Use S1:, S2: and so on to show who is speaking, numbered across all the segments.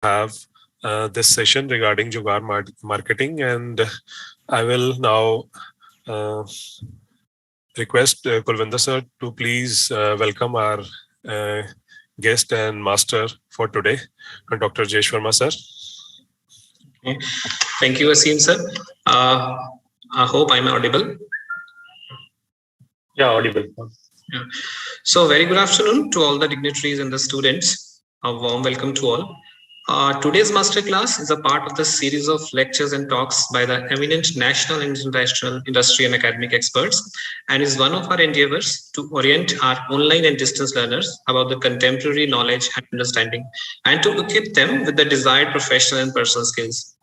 S1: have this session regarding Jugaad Marketing, and I will now uh, request Kulvinder sir to please welcome our uh, guest and master for today, Dr. Rajesh Verma sir.
S2: Okay. Thank you, Asim sir. I hope I'm audible.
S1: Yeah, audible.
S2: Yeah. So, very good afternoon to all the dignitaries and the students. A warm welcome to all. Today's masterclass is a part of the series of lectures and talks by the eminent national and international industry and academic experts, and is one of our endeavors to orient our online and distance learners about the contemporary knowledge and understanding, and to equip them with the desired professional and personal skills.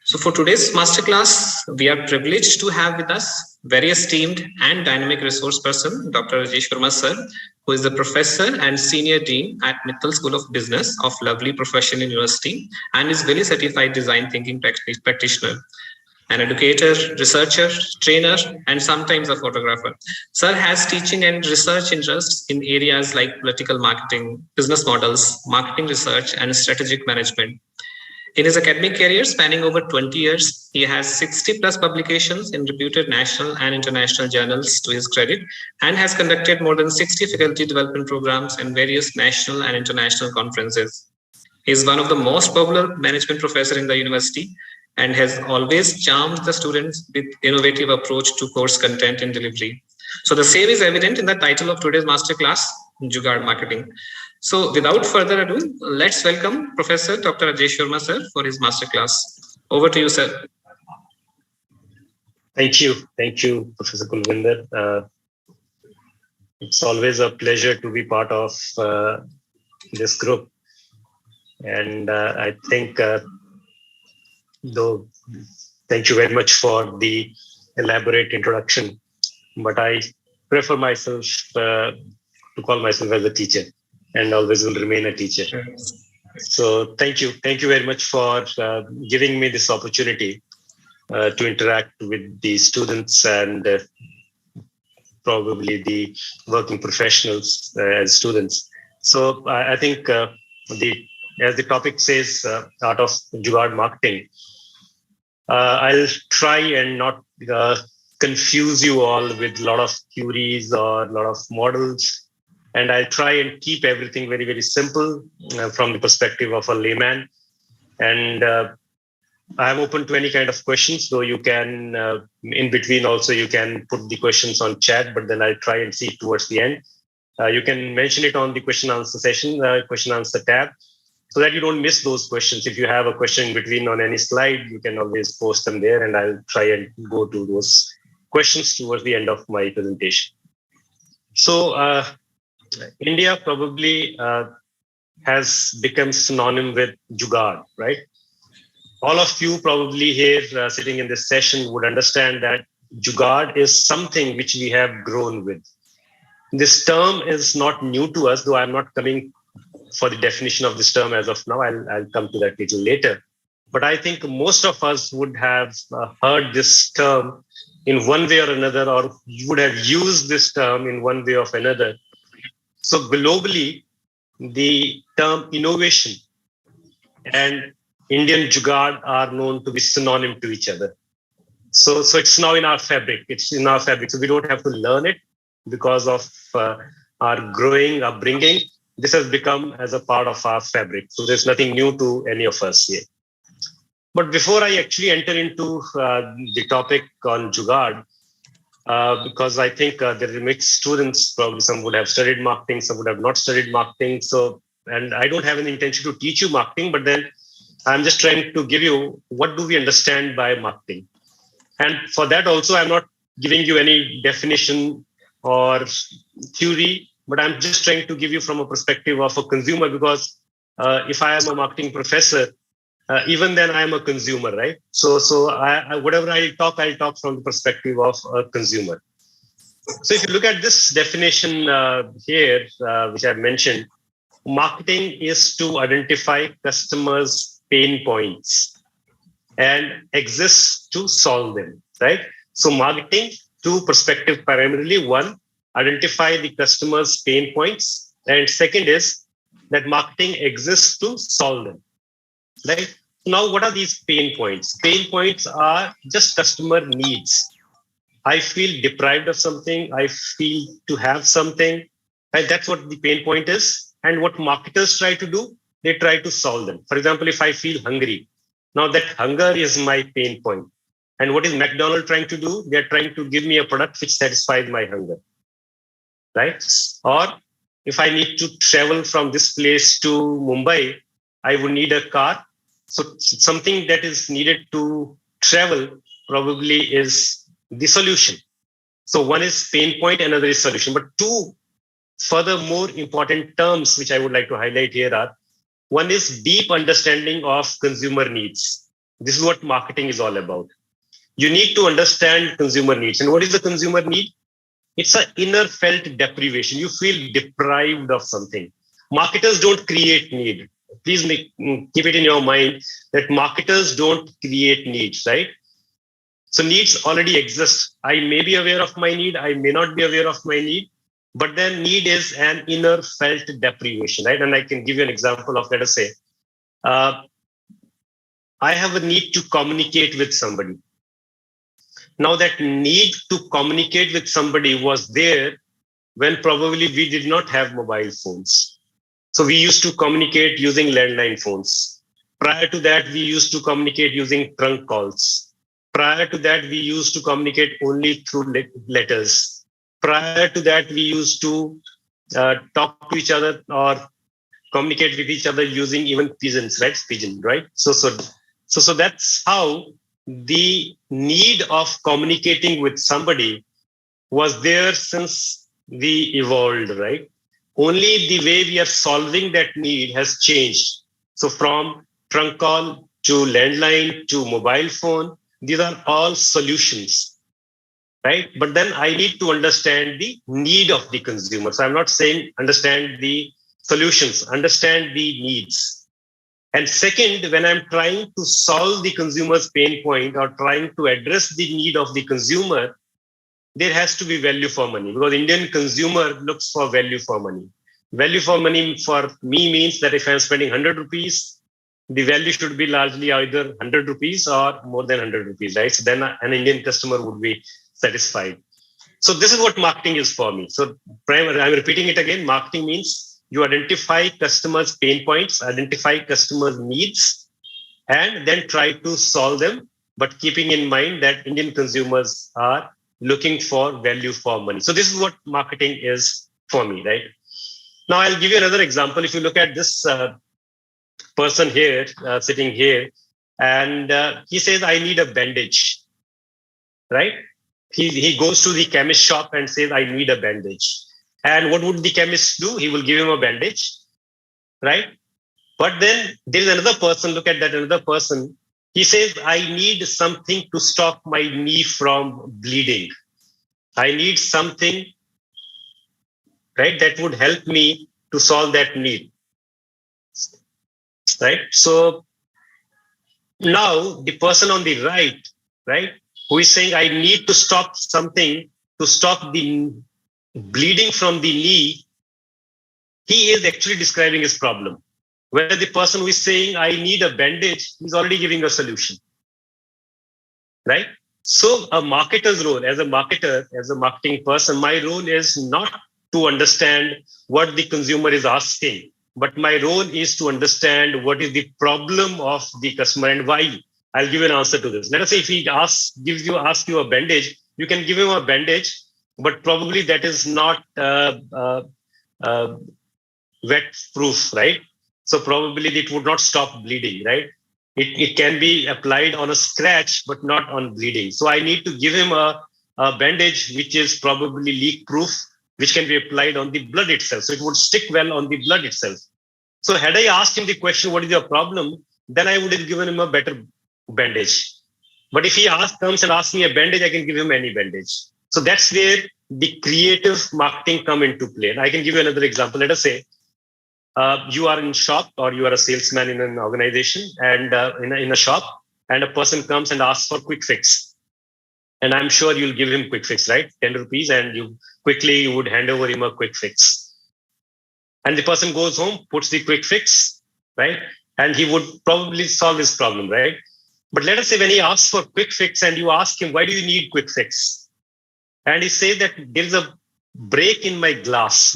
S2: So for today's masterclass, we are privileged to have with us very esteemed and dynamic resource person, Dr. Rajesh Verma sir, who is the professor and senior dean at Mittal School of Business of Lovely Profession University and is very certified design thinking practitioner, an educator, researcher, trainer, and sometimes a photographer. Sir has teaching and research interests in areas like political marketing, business models, marketing research, and strategic management. In his academic career spanning over 20 years, he has 60 plus publications in reputed national and international journals to his credit and has conducted more than 60 faculty development programs and various national and international conferences. He is one of the most popular management professors in the university and has always charmed the students with innovative approach to course content and delivery. So the same is evident in the title of today's masterclass, Jugaad Marketing. So without further ado, let's welcome Professor Dr. Rajesh Sharma sir for his masterclass. Over to you, sir.
S3: Thank you. Thank you, Professor Kulvinder. It's always a pleasure to be part of this group. And I think, though, thank you very much for the elaborate introduction, but I prefer myself to call myself as a teacher and always will remain a teacher. So thank you. Thank you very much for giving me this opportunity to interact with the students and probably the working professionals as students. So I think as the topic says, art of Jugaad marketing, I'll try and not confuse you all with a lot of theories or a lot of models. And I'll try and keep everything very, very simple from the perspective of a layman. And I'm open to any kind of questions, though you can, in between also, you can put the questions on chat, but then I'll try and see towards the end. You can mention it on the question answer session, question answer tab, so that you don't miss those questions. If you have a question in between on any slide, you can always post them there, and I'll try and go to those questions towards the end of my presentation. So India probably has become synonym with Jugaad, right? All of you probably here sitting in this session would understand that Jugaad is something which we have grown with. This term is not new to us, though I'm not coming for the definition of this term as of now. I'll come to that a little later. But I think most of us would have heard this term in one way or another, or you would have used this term in one way or another. So globally, the term innovation and Indian Jugaad are known to be synonym to each other. So it's now in our fabric. It's in our fabric. So we don't have to learn it because of our growing upbringing. This has become as a part of our fabric. So there's nothing new to any of us here. But before I actually enter into the topic on Jugaad, because I think there are mixed students, probably some would have studied marketing, some would have not studied marketing. So, and I don't have an intention to teach you marketing, but then I'm just trying to give you what do we understand by marketing. And for that also, I'm not giving you any definition or theory, but I'm just trying to give you from a perspective of a consumer, because if I am a marketing professor, even then I am a consumer, right? So whatever I'll talk from the perspective of a consumer. So if you look at this definition here, which I've mentioned, marketing is to identify customers' pain points and exists to solve them, right? So marketing, two perspectives primarily. One, identify the customer's pain points. And second is that marketing exists to solve them. right? Now, what are these pain points? Pain points are just customer needs. I feel deprived of something. I feel to have something. Right? That's what the pain point is. And what marketers try to do, they try to solve them. For example, if I feel hungry, now that hunger is my pain point. And what is McDonald's trying to do? They're trying to give me a product which satisfies my hunger, right? Or if I need to travel from this place to Mumbai, I would need a car. So something that is needed to travel probably is the solution. So one is pain point, another is solution. But two further more important terms which I would like to highlight here are, one is deep understanding of consumer needs. This is what marketing is all about. You need to understand consumer needs. And what is the consumer need? It's an inner felt deprivation. You feel deprived of something. Marketers don't create need. Please keep it in your mind that marketers don't create needs, right? So needs already exist. I may be aware of my need. I may not be aware of my need. But then need is an inner felt deprivation, right? And I can give you an example of, let us say, uh, I have a need to communicate with somebody. Now that need to communicate with somebody was there when probably we did not have mobile phones. So we used to communicate using landline phones. Prior to that, we used to communicate using trunk calls. Prior to that, we used to communicate only through letters. Prior to that, we used to talk to each other or communicate with each other using even pigeons, right? Pigeon, right? So that's how the need of communicating with somebody was there since we evolved, right? Only the way we are solving that need has changed. So from trunk call to landline to mobile phone, these are all solutions, right? But then I need to understand the need of the consumer. So I'm not saying understand the solutions, understand the needs. And second, when I'm trying to solve the consumer's pain point or trying to address the need of the consumer, there has to be value for money, because Indian consumer looks for value for money. Value for money for me means that if I'm spending 100 rupees, the value should be largely either 100 rupees or more than 100 rupees, right? So then an Indian customer would be satisfied. So this is what marketing is for me. So I'm repeating it again. Marketing means you identify customers' pain points, identify customers' needs, and then try to solve them, but keeping in mind that Indian consumers are looking for value for money. So this is what marketing is for me, right? Now I'll give you another example. If you look at this person here, sitting here, and he says, I need a bandage, right? He goes to the chemist shop and says, I need a bandage. And what would the chemist do? He will give him a bandage, right? But then there is another person, look at that, another person. He says, I need something to stop my knee from bleeding. I need something, right, that would help me to solve that need, right? So now the person on the right, who is saying, I need to stop something to stop the bleeding from the knee, he is actually describing his problem. Where the person who is saying, I need a bandage, he's already giving a solution, right? So a marketer's role, as a marketer, as a marketing person, my role is not to understand what the consumer is asking, but my role is to understand what is the problem of the customer and why. I'll give you an answer to this. Let us say if he asks you a bandage, you can give him a bandage, but probably that is not wet proof, right? So probably it would not stop bleeding, right? It can be applied on a scratch, but not on bleeding. So I need to give him a bandage which is probably leak proof, which can be applied on the blood itself. So it would stick well on the blood itself. So had I asked him the question, what is your problem? Then I would have given him a better bandage. But if he comes and asks me a bandage, I can give him any bandage. So that's where the creative marketing come into play. And I can give you another example. Let us say you are in shop or you are a salesman in an organization and in a shop, and a person comes and asks for quick fix. And I'm sure you'll give him quick fix, right? 10 rupees, and you would hand over him a quick fix. And the person goes home, puts the quick fix, right? and he would probably solve his problem, right? But let us say when he asks for quick fix and you ask him, why do you need quick fix? And he says that there's a break in my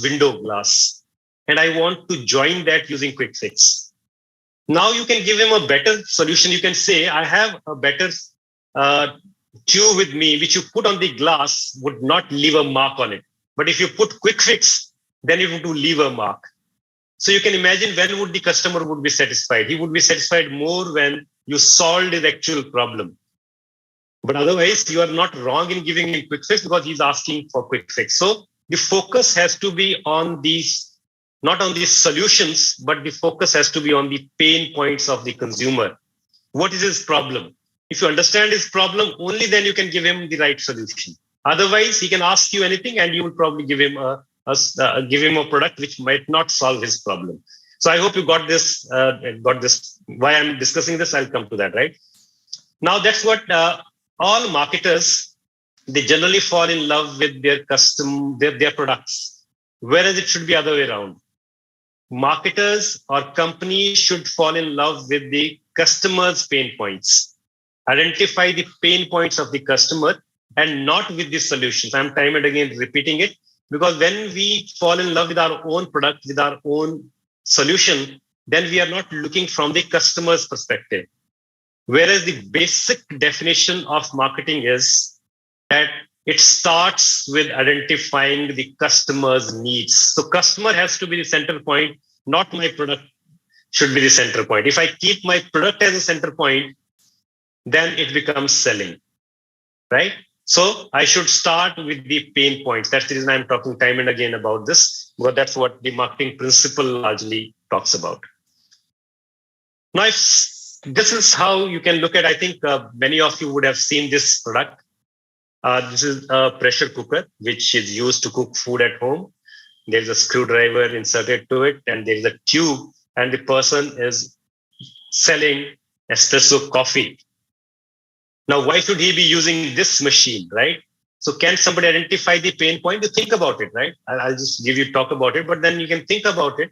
S3: window glass, and I want to join that using quick fix. Now you can give him a better solution. You can say, I have a better tube with me, which you put on the glass would not leave a mark on it. But if you put quick fix, then it would leave a mark. So you can imagine when would the customer would be satisfied. He would be satisfied more when you solved his actual problem. But otherwise, you are not wrong in giving him quick fix because he's asking for quick fix. So the focus has to be on these, not on these solutions, but the focus has to be on the pain points of the consumer. What is his problem? If you understand his problem, only then you can give him the right solution. Otherwise, he can ask you anything and you will probably give him a product which might not solve his problem. So I hope you got this. Why I'm discussing this, I'll come to that, right? Now, that's what all marketers, they generally fall in love with their their products, whereas it should be other way around. Marketers or companies should fall in love with the customer's pain points, identify the pain points of the customer and not with the solutions. I'm time and again repeating it, because when we fall in love with our own product, with our own solution, then we are not looking from the customer's perspective. Whereas the basic definition of marketing is that it starts with identifying the customer's needs. So customer has to be the center point, not my product should be the center point. If I keep my product as a center point, then it becomes selling, right? So I should start with the pain points. That's the reason I'm talking time and again about this, because that's what the marketing principle largely talks about. Now, if this is how you can look at, I think many of you would have seen this product. This is a pressure cooker, which is used to cook food at home. There's a screwdriver inserted to it, and there's a tube, and the person is selling espresso coffee. Now, why should he be using this machine, right? So can somebody identify the pain point? You think about it, right? I'll just give you talk about it, but then you can think about it,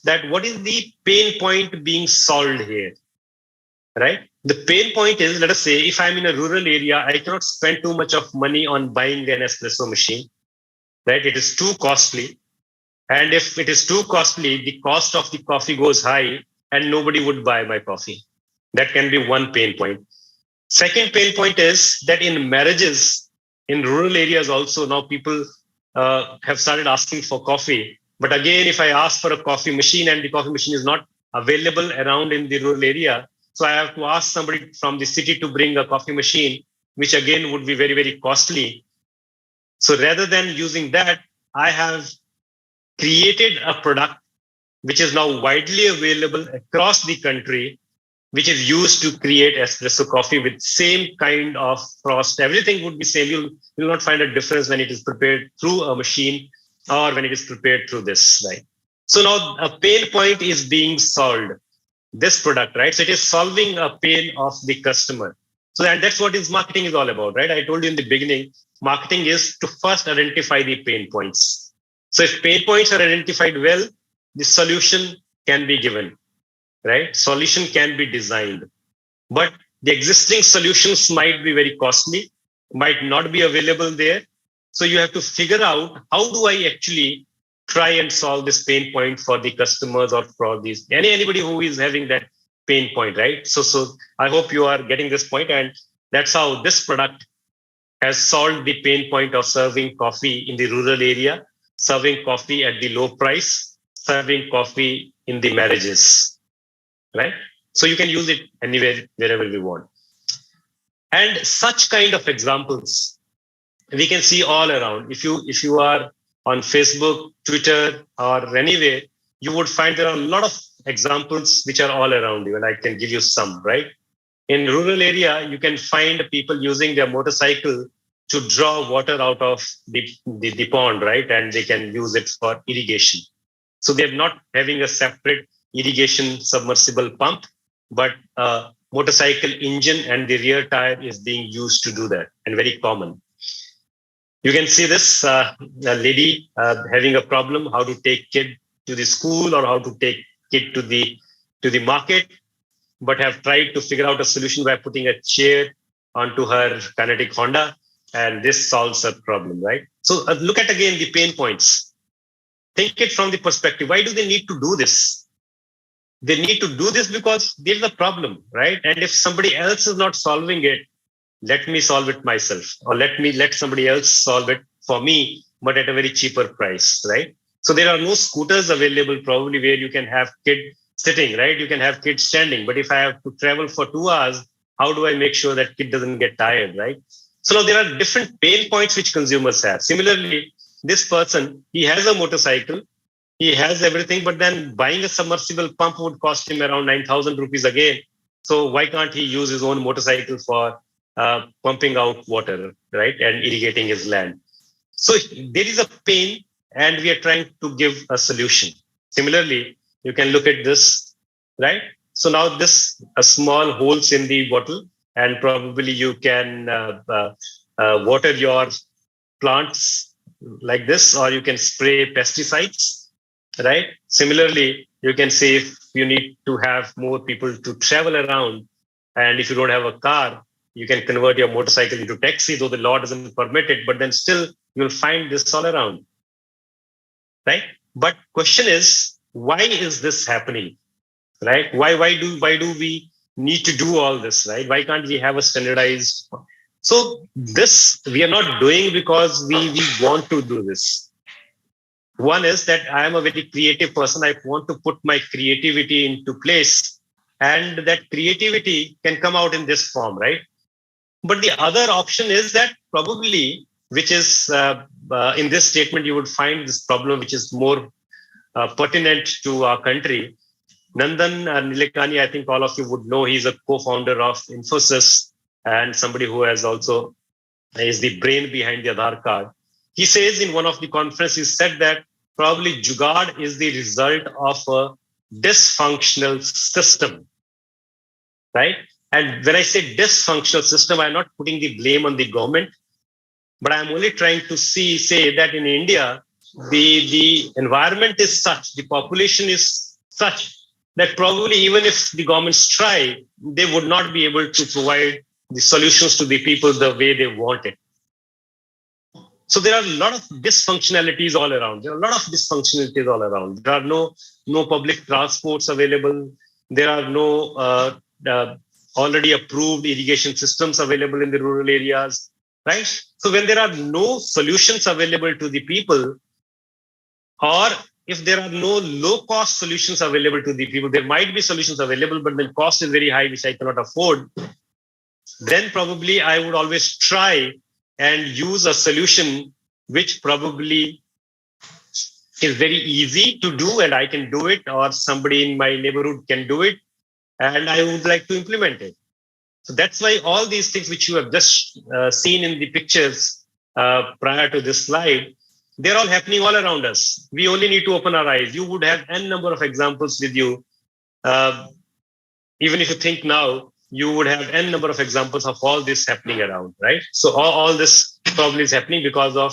S3: that what is the pain point being solved here, right? The pain point is, let us say, if I'm in a rural area, I cannot spend too much of money on buying an espresso machine, right? It is too costly. And if it is too costly, the cost of the coffee goes high and nobody would buy my coffee. That can be one pain point. Second pain point is that in marriages, in rural areas also, now people have started asking for coffee. But again, if I ask for a coffee machine and the coffee machine is not available around in the rural area, so I have to ask somebody from the city to bring a coffee machine, which again would be very, very costly. So rather than using that, I have created a product which is now widely available across the country, which is used to create espresso coffee with same kind of frost. Everything would be same. You will not find a difference when it is prepared through a machine or when it is prepared through this, right? So now a pain point is being solved. This product, right? So it is solving a pain of the customer. So that's what is marketing is all about, right? I told you in the beginning, marketing is to first identify the pain points. So if pain points are identified well, the solution can be given, right? Solution can be designed, but the existing solutions might be very costly, might not be available there. So you have to figure out, how do I actually try and solve this pain point for the customers or for these anybody who is having that pain point, right? So I hope you are getting this point, and that's how this product has solved the pain point of serving coffee in the rural area, serving coffee at the low price, serving coffee in the marriages, right? So you can use it anywhere, wherever we want. And such kind of examples we can see all around. If you are on Facebook, Twitter, or anywhere, you would find there are a lot of examples which are all around you, and I can give you some, right? In rural area, you can find people using their motorcycle to draw water out of the pond, right? And they can use it for irrigation. So they're not having a separate irrigation submersible pump, but a motorcycle engine and the rear tire is being used to do that, and very common. You can see this a lady having a problem, how to take kid to the school or how to take kid to to the market, but have tried to figure out a solution by putting a chair onto her kinetic Honda, and this solves her problem, right? So look at again the pain points. Think it from the perspective. Why do they need to do this? They need to do this because there's a problem, right? And if somebody else is not solving it, let me solve it myself, or let somebody else solve it for me, but at a very cheaper price, right? So there are no scooters available probably where you can have kid sitting, right? You can have kids standing, but if I have to travel for 2 hours, how do I make sure that kid doesn't get tired, right? So now there are different pain points which consumers have. Similarly, this person, he has a motorcycle, he has everything, but then buying a submersible pump would cost him around 9,000 rupees again. So why can't he use his own motorcycle for pumping out water, right, and irrigating his land? So there is a pain, and we are trying to give a solution. Similarly, you can look at this, right? So now this a small holes in the bottle, and probably you can water your plants like this, or you can spray pesticides, right? Similarly, you can say if you need to have more people to travel around, and if you don't have a car, you can convert your motorcycle into taxi, though the law doesn't permit it, but then still you'll find this all around, right? But question is, why is this happening, right? Why do we need to do all this, right? Why can't we have a standardized? So this we are not doing because we want to do this. One is that I am a very creative person. I want to put my creativity into place, and that creativity can come out in this form, right? But the other option is that probably, which is in this statement, you would find this problem which is more pertinent to our country. Nandan Nilekani, I think all of you would know, he's a co-founder of Infosys and somebody who has also is the brain behind the Aadhaar card. He says in one of the conferences, he said that probably Jugaad is the result of a dysfunctional system, right? And when I say dysfunctional system, I'm not putting the blame on the government, but I'm only trying to say that in India, the environment is such, the population is such that probably even if the governments try, they would not be able to provide the solutions to the people the way they want it. So there are a lot of dysfunctionalities all around. There are no public transports available. There are no already approved irrigation systems available in the rural areas, right? So when there are no solutions available to the people, or if there are no low-cost solutions available to the people, there might be solutions available, but the cost is very high, which I cannot afford, then probably I would always try and use a solution which probably is very easy to do and I can do it, or somebody in my neighborhood can do it, and I would like to implement it. So that's why all these things which you have just seen in the pictures prior to this slide, they're all happening all around us. We only need to open our eyes. You would have n number of examples with you. Even if you think now, you would have n number of examples of all this happening around, right? So all this probably is happening because of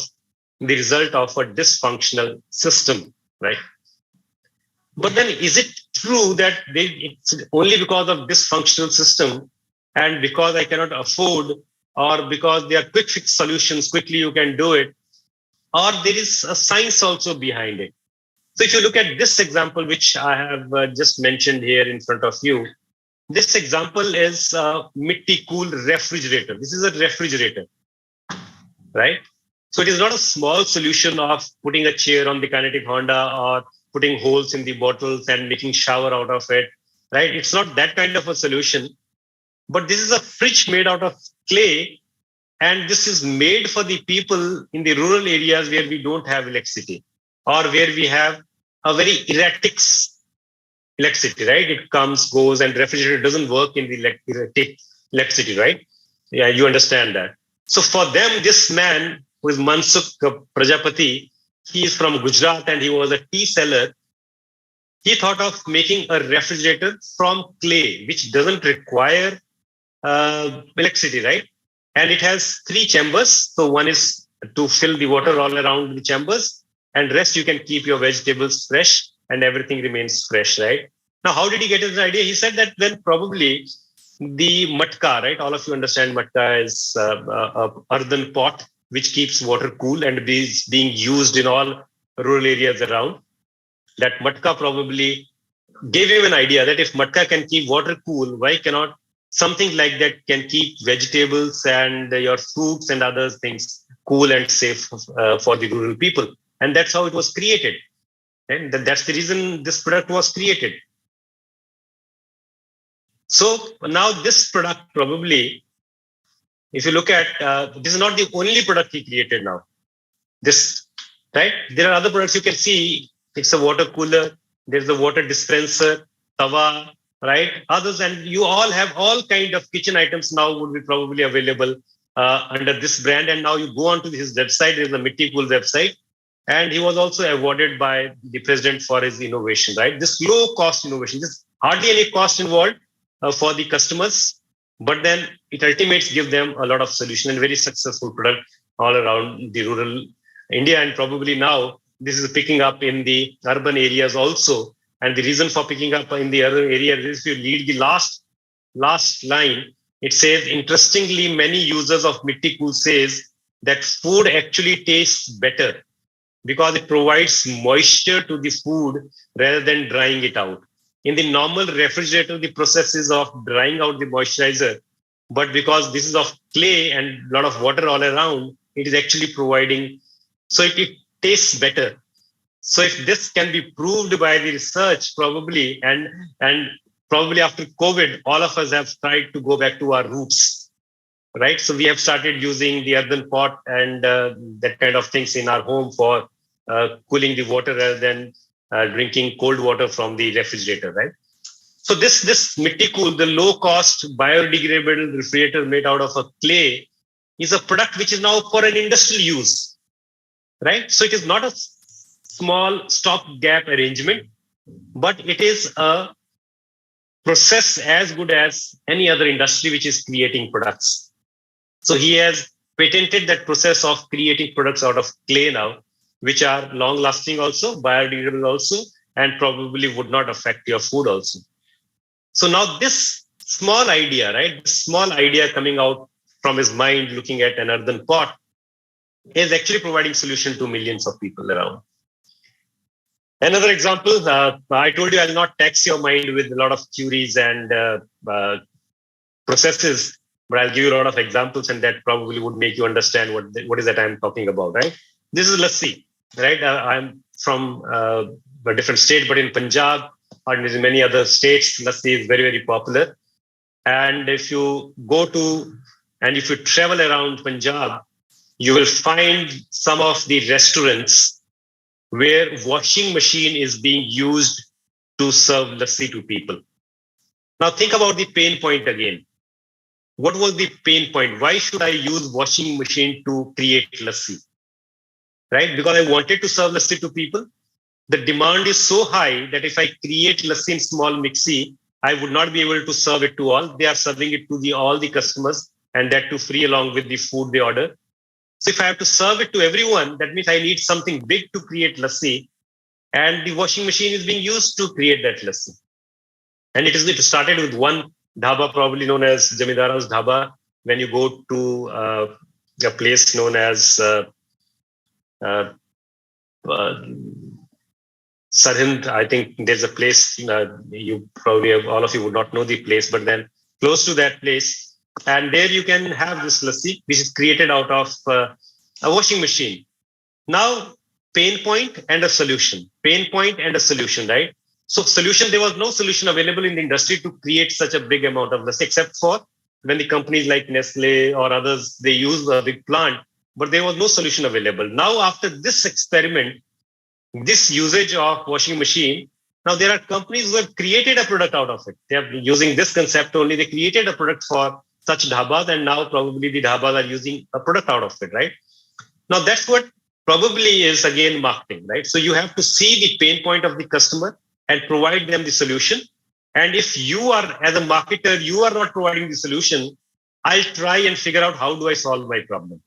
S3: the result of a dysfunctional system, right? But then is it true that it's only because of dysfunctional system and because I cannot afford, or because there are quick fix solutions, quickly you can do it, or there is a science also behind it? So if you look at this example, which I have just mentioned here in front of you, this example is a Mitti Cool refrigerator. This is a refrigerator, right? So it is not a small solution of putting a chair on the kinetic Honda or putting holes in the bottles and making shower out of it, right? It's not that kind of a solution, but this is a fridge made out of clay, and this is made for the people in the rural areas where we don't have electricity, or where we have a very erratic electricity, right? It comes, goes, and refrigerator doesn't work in the erratic electricity, right? Yeah, you understand that. So for them, this man who is Mansukh Prajapati, he is from Gujarat and he was a tea seller. He thought of making a refrigerator from clay, which doesn't require electricity, right? And it has 3 chambers. So one is to fill the water all around the chambers, and rest you can keep your vegetables fresh and everything remains fresh, right? Now, how did he get his idea? He said that when probably the matka, right? All of you understand matka is a earthen pot which keeps water cool and is being used in all rural areas around. That matka probably gave him an idea that if matka can keep water cool, why cannot something like that can keep vegetables and your fruits and other things cool and safe for the rural people? And that's how it was created. And that's the reason this product was created. So now this product probably, if you look at, this is not the only product he created now. This, right? There are other products you can see. It's a water cooler. There's a water dispenser, tawa, right? Others, and you all have all kind of kitchen items now would be probably available under this brand. And now you go onto his website. There's a Mitti Cool website. And he was also awarded by the president for his innovation, right? This low cost innovation, there's hardly any cost involved for the customers, but then it ultimates give them a lot of solution and very successful product all around the rural India. And probably now this is picking up in the urban areas also. And the reason for picking up in the urban areas is if you read the last line, it says, interestingly, many users of Mitti Cool says that food actually tastes better because it provides moisture to the food rather than drying it out. In the normal refrigerator, the process is of drying out the moisturizer, but because this is of clay and a lot of water all around, it is actually providing, so it tastes better. So if this can be proved by the research, probably, and probably after COVID, all of us have tried to go back to our roots, right? So we have started using the earthen pot and that kind of things in our home for cooling the water rather than drinking cold water from the refrigerator, right? So this Mitti Cool, the low cost biodegradable refrigerator made out of a clay, is a product which is now for an industrial use, right? So it is not a small stopgap arrangement, but it is a process as good as any other industry which is creating products. So he has patented that process of creating products out of clay now, which are long lasting also, biodegradable also, and probably would not affect your food also. So now this small idea, right? This small idea coming out from his mind looking at an earthen pot is actually providing solution to millions of people around. Another example, I told you I'll not tax your mind with a lot of theories and processes, but I'll give you a lot of examples, and that probably would make you understand what is that I'm talking about, right? This is lassi, right? I'm from a different state, but in Punjab and in many other states, lassi is very, very popular. And if you go to, and if you travel around Punjab, you will find some of the restaurants where washing machine is being used to serve lassi to people. Now think about the pain point again. What was the pain point? Why should I use washing machine to create lassi? Right? Because I wanted to serve lassi to people. The demand is so high that if I create lassi in small mixie, I would not be able to serve it to all. They are serving it to all the customers, and that too free along with the food they order. So if I have to serve it to everyone, that means I need something big to create lassi, and the washing machine is being used to create that lassi. And it started with one dhaba, probably known as Jamidara's dhaba. When you go to a place known as Sarhind, I think there's a place you probably have, all of you would not know the place, but then close to that place. And there you can have this lassi, which is created out of a washing machine. Now, pain point and a solution. Pain point and a solution, right? So solution, there was no solution available in the industry to create such a big amount of lassi, except for when the companies like Nestle or others, they use a big plant, but there was no solution available. Now, after this experiment, this usage of washing machine, now there are companies who have created a product out of it. They are using this concept only. They created a product for such dhabas, and now probably the dhabas are using a product out of it, right? Now that's what probably is again marketing, right? So you have to see the pain point of the customer and provide them the solution. And if you are, as a marketer, you are not providing the solution, I'll try and figure out how do I solve my problem,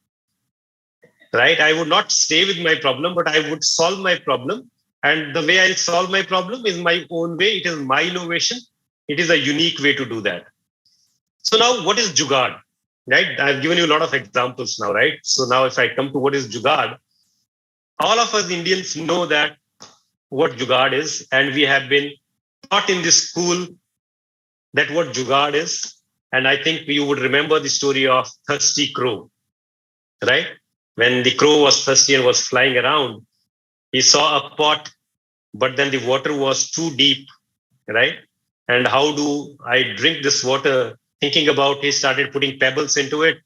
S3: right? I would not stay with my problem, but I would solve my problem. And the way I'll solve my problem is my own way. It is my innovation. It is a unique way to do that. So now what is Jugaad? Right? I've given you a lot of examples now, right? So now if I come to what is Jugaad, all of us Indians know that what Jugaad is, and we have been taught in this school that what Jugaad is. And I think you would remember the story of Thirsty Crow, right? When the crow was thirsty and was flying around, he saw a pot, but then the water was too deep, right? And how do I drink this water? Thinking about, he started putting pebbles into it.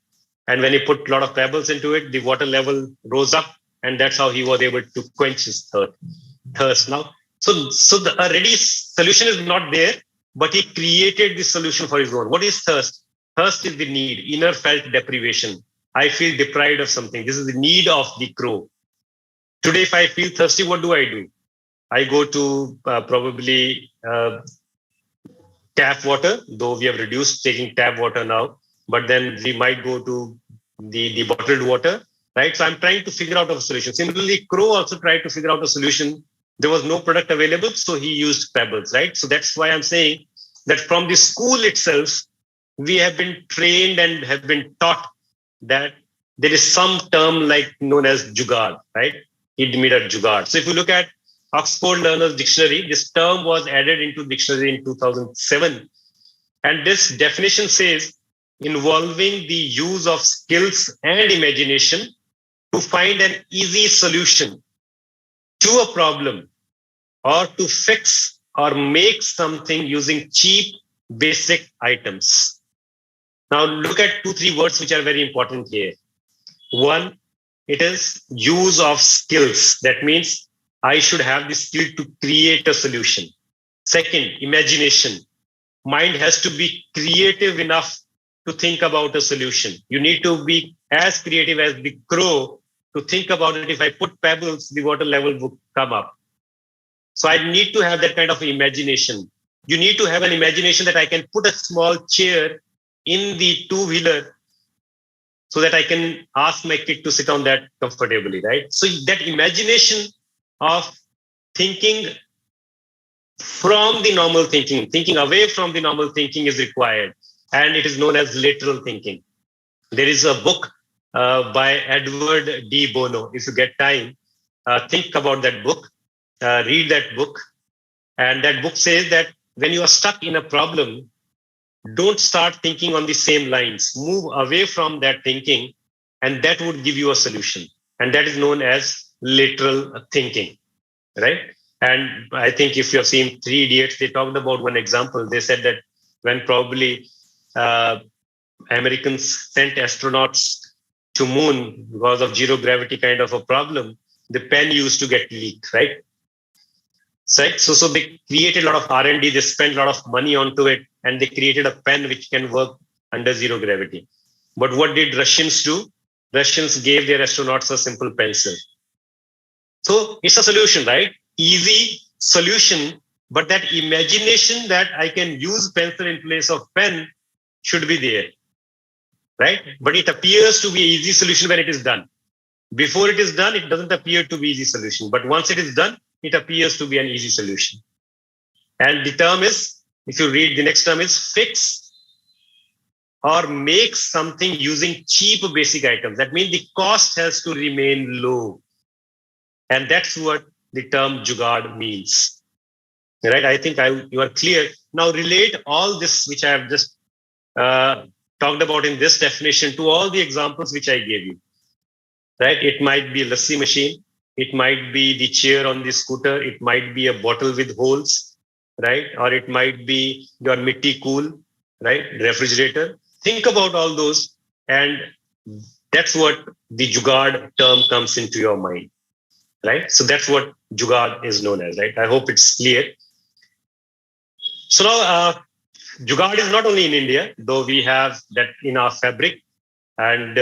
S3: And when he put a lot of pebbles into it, the water level rose up. And that's how he was able to quench his thirst. Now, so the a ready solution is not there, but he created the solution for his own. What is thirst? Thirst is the need, inner felt deprivation. I feel deprived of something. This is the need of the crow. Today, if I feel thirsty, what do? I go to probably tap water, though we have reduced taking tap water now, but then we might go to the bottled water, right? So I'm trying to figure out a solution. Similarly, Crow also tried to figure out a solution. There was no product available, so he used pebbles, right? So that's why I'm saying that from the school itself, we have been trained and have been taught that there is some term like known as Jugaad, right? Idmida Jugaad. So if you look at Oxford Learner's Dictionary, this term was added into dictionary in 2007. And this definition says involving the use of skills and imagination to find an easy solution to a problem or to fix or make something using cheap, basic items. Now look at 2-3 words which are very important here. One, it is use of skills. That means I should have the skill to create a solution. Second, imagination. Mind has to be creative enough to think about a solution. You need to be as creative as the crow to think about it. If I put pebbles, the water level will come up. So I need to have that kind of imagination. You need to have an imagination that I can put a small chair in the two-wheeler so that I can ask my kid to sit on that comfortably, right? So that imagination of thinking from the normal thinking away from the normal thinking is required. And it is known as lateral thinking. There is a book by Edward D. Bono. If you get time, think about that book, read that book. And that book says that when you are stuck in a problem, don't start thinking on the same lines. Move away from that thinking, and that would give you a solution. And that is known as lateral thinking, right? And I think if you have seen Three Idiots, they talked about one example. They said that when probably Americans sent astronauts to moon because of zero gravity kind of a problem, the pen used to get leaked, right? So they created a lot of R&D, they spent a lot of money onto it, and they created a pen which can work under zero gravity. But what did Russians do? Russians gave their astronauts a simple pencil. So it's a solution, right? Easy solution, but that imagination that I can use pencil in place of pen should be there, right? But it appears to be an easy solution when it is done. Before it is done, it doesn't appear to be easy solution. But once it is done, it appears to be an easy solution. And the term is, if you read the next term is fix or make something using cheap basic items. That means the cost has to remain low. And that's what the term Jugaad means. Right? I think you are clear. Now relate all this, which I have just talked about in this definition, to all the examples which I gave you. Right? It might be a lassi machine. It might be the chair on the scooter. It might be a bottle with holes, right? Or it might be your mitti cool, right? Refrigerator. Think about all those, and that's what the Jugaad term comes into your mind, right? So that's what Jugaad is known as, right? I hope it's clear. So now, Jugaad is not only in India, though we have that in our fabric, and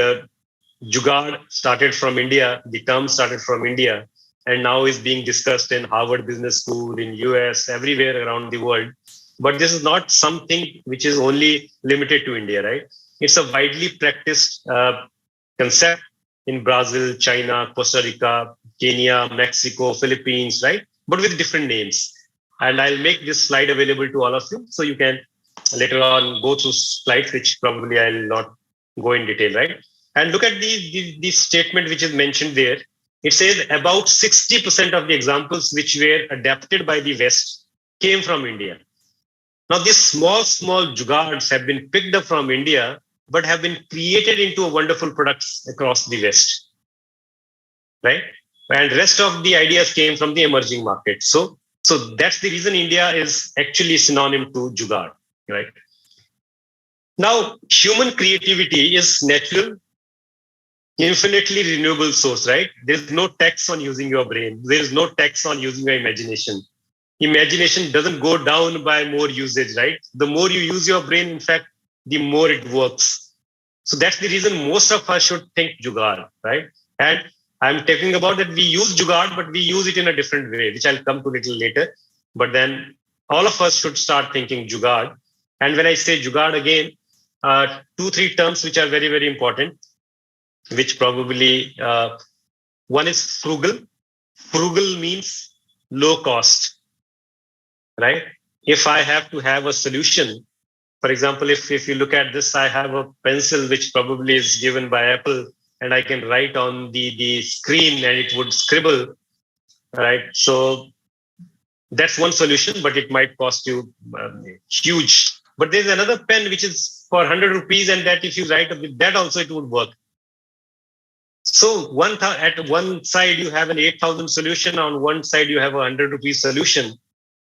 S3: Jugaad started from India, the term started from India, and now is being discussed in Harvard Business School, in US, everywhere around the world. But this is not something which is only limited to India, right? It's a widely practiced concept in Brazil, China, Costa Rica, Kenya, Mexico, Philippines, right? but with different names. And I'll make this slide available to all of you, so you can later on go through slides, which probably I'll not go in detail, right? And look at the statement which is mentioned there. It says about 60% of the examples which were adapted by the West came from India. Now, these small jugaads have been picked up from India, but have been created into wonderful products across the West, right? And rest of the ideas came from the emerging market. So that's the reason India is actually synonym to jugaad, right? Now, human creativity is natural, infinitely renewable source, right? There's no tax on using your brain. There's no tax on using your imagination. Imagination doesn't go down by more usage, right? The more you use your brain, in fact, the more it works. So that's the reason most of us should think jugaad, right? And I'm talking about that we use jugaad, but we use it in a different way, which I'll come to a little later. But then all of us should start thinking jugaad. And when I say jugaad again, 2-3 terms which are very, very important, which probably one is frugal. Frugal means low cost, right? If I have to have a solution, for example, if you look at this, I have a pencil which probably is given by Apple, and I can write on the screen and it would scribble, right? So that's one solution, but it might cost you huge. But there's another pen which is for 100 rupees, and that if you write with that also, it would work. So at one side, you have an 8,000 solution. On one side, you have a 100 rupees solution.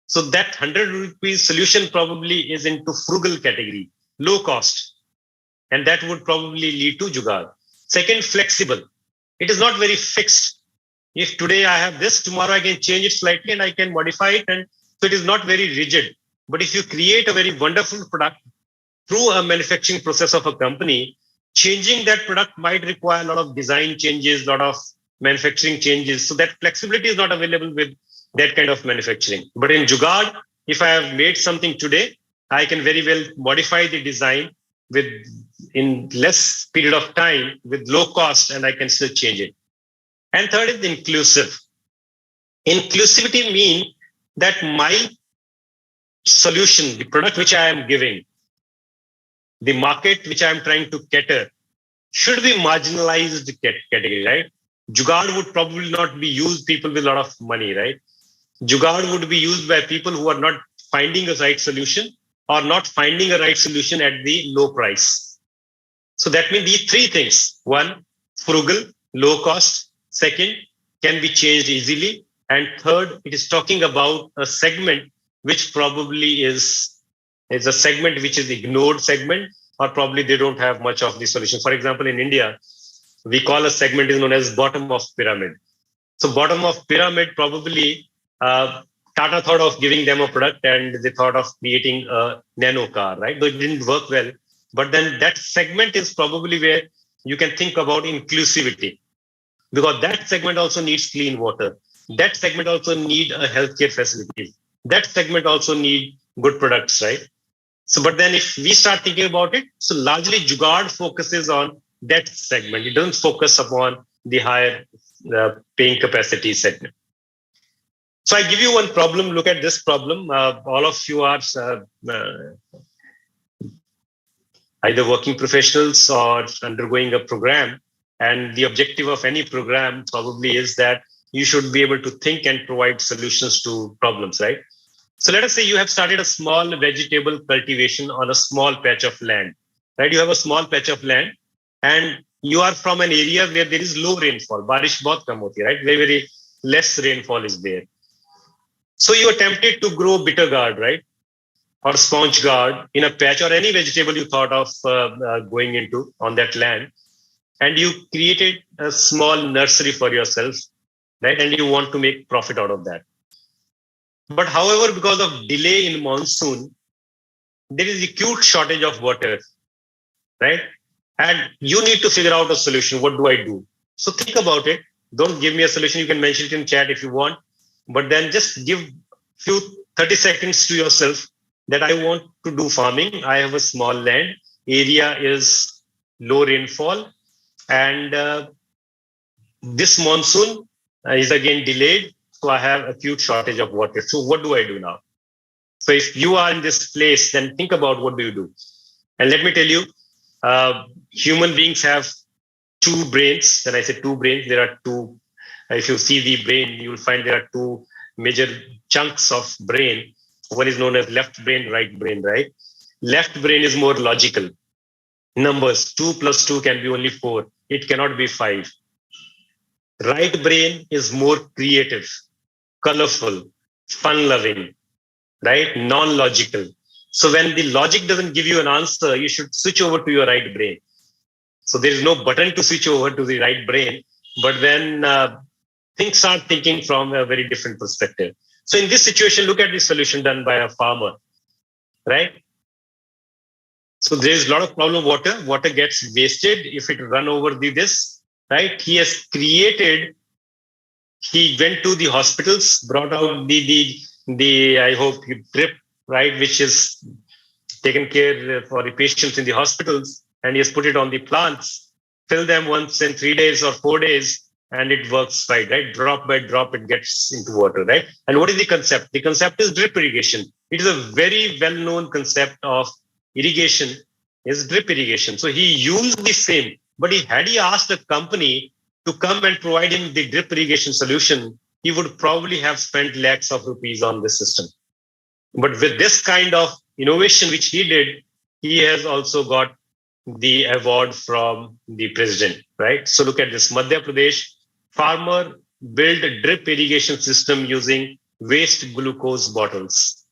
S3: So that 100 rupees solution probably is into frugal category, low cost. And that would probably lead to jugaad. Second, flexible. It is not very fixed. If today I have this, tomorrow I can change it slightly and I can modify it. And so it is not very rigid. But if you create a very wonderful product through a manufacturing process of a company, changing that product might require a lot of design changes, a lot of manufacturing changes. So that flexibility is not available with that kind of manufacturing. But in jugaad, if I have made something today, I can very well modify the design in less period of time with low cost, and I can still change it. And third is inclusive. Inclusivity means that my solution, the product which I am giving, the market which I am trying to cater, should be marginalized category, right? Jugaad would probably not be used people with a lot of money, right? Jugaad would be used by people who are not finding a right solution or not finding a right solution at the low price. So that means these three things. One, frugal, low cost. Second, can be changed easily. And third, it is talking about a segment which probably is a segment which is ignored segment, or probably they don't have much of the solution. For example, in India, we call a segment is known as bottom of pyramid. So bottom of pyramid, probably Tata thought of giving them a product and they thought of creating a nano car, right? Though it didn't work well. But then that segment is probably where you can think about inclusivity, because that segment also needs clean water. That segment also need a healthcare facility. That segment also need good products, right? So, but then if we start thinking about it, so largely jugaad focuses on that segment. It doesn't focus upon the higher paying capacity segment. So I give you one problem. Look at this problem. All of you are either working professionals or undergoing a program. And the objective of any program probably is that you should be able to think and provide solutions to problems, right? So let us say you have started a small vegetable cultivation on a small patch of land, right? You have a small patch of land and you are from an area where there is low rainfall. Barish bahut kam hoti hai, right? Very, very less rainfall is there. So you attempted to grow bitter gourd, right? Or sponge gourd in a patch, or any vegetable you thought of going into on that land. And you created a small nursery for yourself, right? And you want to make profit out of that. But however, because of delay in monsoon, there is acute shortage of water, right? And you need to figure out a solution. What do I do? So think about it. Don't give me a solution. You can mention it in chat if you want, but then just give few 30 seconds to yourself that I want to do farming. I have a small land. Area is low rainfall. And this monsoon is again delayed. so I have acute shortage of water. So what do I do now? So if you are in this place, then think about what do you do? And let me tell you, human beings have two brains. When I say two brains, there are two. If you see the brain, you will find there are two major chunks of brain. One is known as left brain, right brain, right? Left brain is more logical. Numbers, 2 plus 2 can be only 4. It cannot be 5. Right brain is more creative, colorful, fun-loving, right? Non-logical. So when the logic doesn't give you an answer, you should switch over to your right brain. So there is no button to switch over to the right brain, but then things start thinking from a very different perspective. So in this situation, look at the solution done by a farmer, right? So there is a lot of problem of water. Water gets wasted if it run over this, right? He has created. He went to the hospitals, brought out the I hope drip, right, which is taken care for the patients in the hospitals, and he has put it on the plants, fill them once in 3 days or 4 days, and it works fine, right? Drop by drop, it gets into water, right? And what is the concept? The concept is drip irrigation. It is a very well-known concept of irrigation, is drip irrigation. So he used the same, but had he asked a company to come and provide him the drip irrigation solution, he would probably have spent lakhs of rupees on this system. But with this kind of innovation which he did, he has also got the award from the president, right? So look at this. Madhya Pradesh farmer built a drip irrigation system using waste glucose bottles,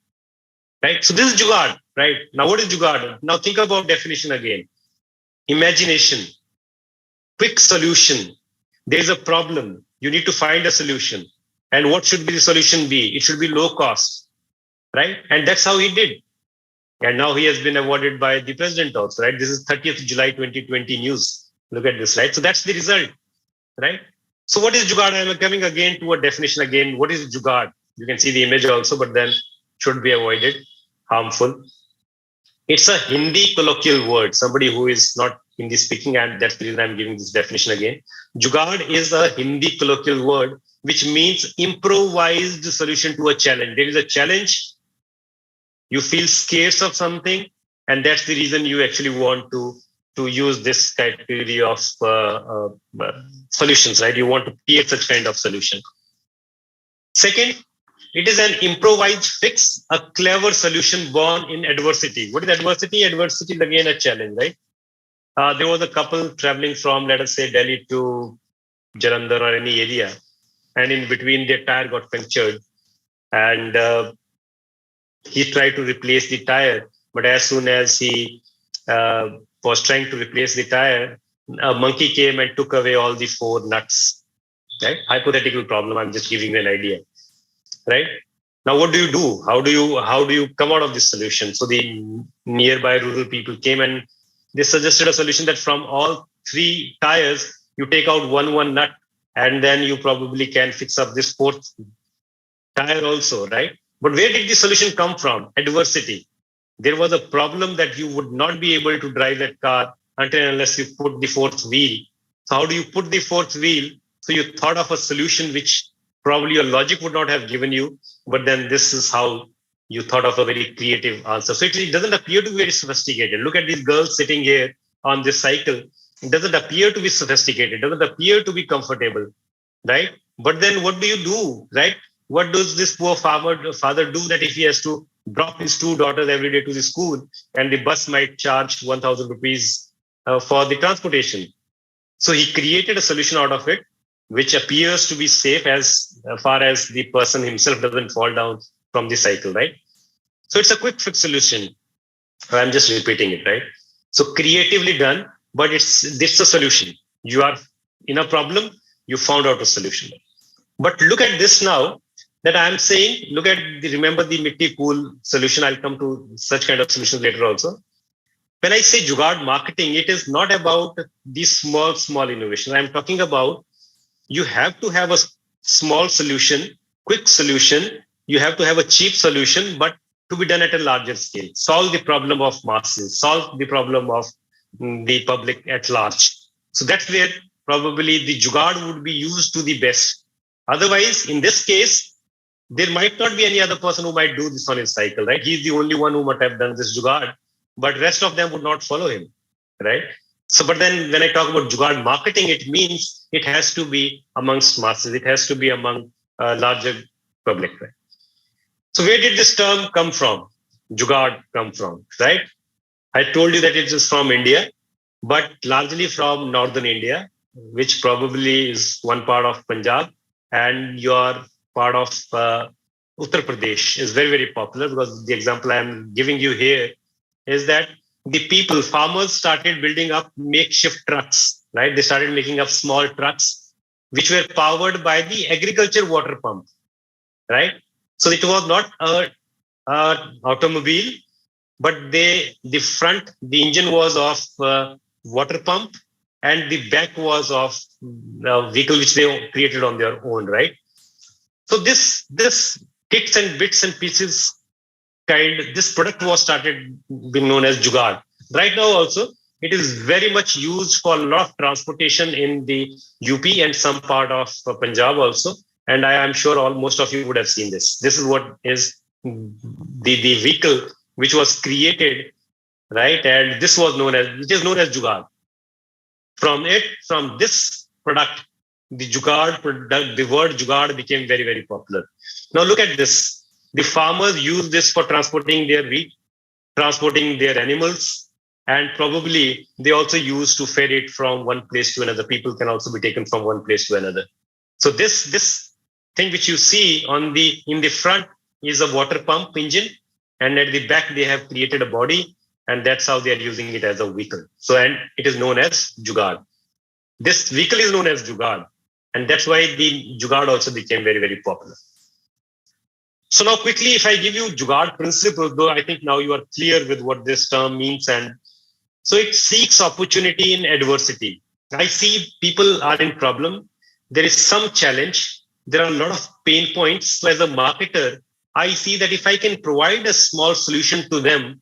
S3: right? So this is Jugaad, right? Now what is Jugaad? Now think about definition again. Imagination, quick solution. There's a problem. You need to find a solution. And what should be the solution be? It should be low cost, right? And that's how he did. And now he has been awarded by the president also, right? This is 30th July 2020 news. Look at this, right? So that's the result, right? So what is Jugaad? I'm coming again to a definition again. What is Jugaad? You can see the image also, but then should be avoided, harmful. It's a Hindi colloquial word, somebody who is not Hindi speaking, and that's the reason I'm giving this definition again. Jugaad is a Hindi colloquial word, which means improvised solution to a challenge. There is a challenge, you feel scarce of something, and that's the reason you actually want to use this category of solutions, right? You want to create such kind of solution. Second, it is an improvised fix, a clever solution born in adversity. What is adversity? Adversity is again a challenge, right? There was a couple traveling from, let us say, Delhi to Jalandhar or any area, and in between their tire got punctured, and he tried to replace the tire, but as soon as he was trying to replace the tire, a monkey came and took away all the 4 nuts. Right? Hypothetical problem. I'm just giving you an idea. Right? Now, what do you do? How do you come out of this solution? So the nearby rural people came and they suggested a solution that from all 3 tires, you take out one nut, and then you probably can fix up this 4th tire also, right? But where did the solution come from? Adversity. There was a problem that you would not be able to drive that car until and unless you put the 4th wheel. So how do you put the 4th wheel? So you thought of a solution which probably your logic would not have given you, but then this is how you thought of a very creative answer. So it doesn't appear to be very sophisticated. Look at these girls sitting here on this cycle. It doesn't appear to be sophisticated. It doesn't appear to be comfortable, right? But then what do you do, right? What does this poor father do that if he has to drop his 2 daughters every day to the school and the bus might charge 1,000 rupees for the transportation? So he created a solution out of it, which appears to be safe as far as the person himself doesn't fall down from the cycle, right? So it's a quick fix solution. I'm just repeating it, right? So creatively done, but it's a solution. You are in a problem, you found out a solution. But look at this now. That I'm saying, remember the Mitti Pool solution. I'll come to such kind of solutions later also. When I say Jugaad marketing, it is not about these small innovations. I'm talking about you have to have a small solution, quick solution. You have to have a cheap solution, but to be done at a larger scale. Solve the problem of masses, solve the problem of the public at large. So that's where probably the Jugaad would be used to the best. Otherwise, in this case, there might not be any other person who might do this on his cycle, right? He's the only one who might have done this Jugaad, but rest of them would not follow him, right? So, but then when I talk about Jugaad marketing, it means it has to be amongst masses. It has to be among larger public, right? So where did this term come from? Jugaad come from, right? I told you that it is from India, but largely from northern India, which probably is one part of Punjab, and your part of Uttar Pradesh is very, very popular, because the example I'm giving you here is that the people, farmers, started building up makeshift trucks, right? They started making up small trucks, which were powered by the agriculture water pump, right? So it was not a automobile, but the engine was of water pump, and the back was of the vehicle which they created on their own, right? So this kits and bits and pieces this product was started being known as Jugaad. Right now also, it is very much used for a lot of transportation in the UP and some part of Punjab also. And I am sure most of you would have seen this. This is what is the vehicle which was created, right? And this was it is known as Jugaad. From this product, the Jugaad product, the word Jugaad became very, very popular. Now look at this. The farmers use this for transporting their wheat, transporting their animals, and probably they also use to ferry it from one place to another. People can also be taken from one place to another. So this thing which you see in the front is a water pump engine, and at the back they have created a body, and that's how they are using it as a vehicle. So, and it is known as Jugaad. This vehicle is known as Jugaad, and that's why the Jugaad also became very, very popular. So now quickly, if I give you Jugaad principles, though I think now you are clear with what this term means, and so it seeks opportunity in adversity. I see people are in problem. There is some challenge. There are a lot of pain points. So as a marketer, I see that if I can provide a small solution to them,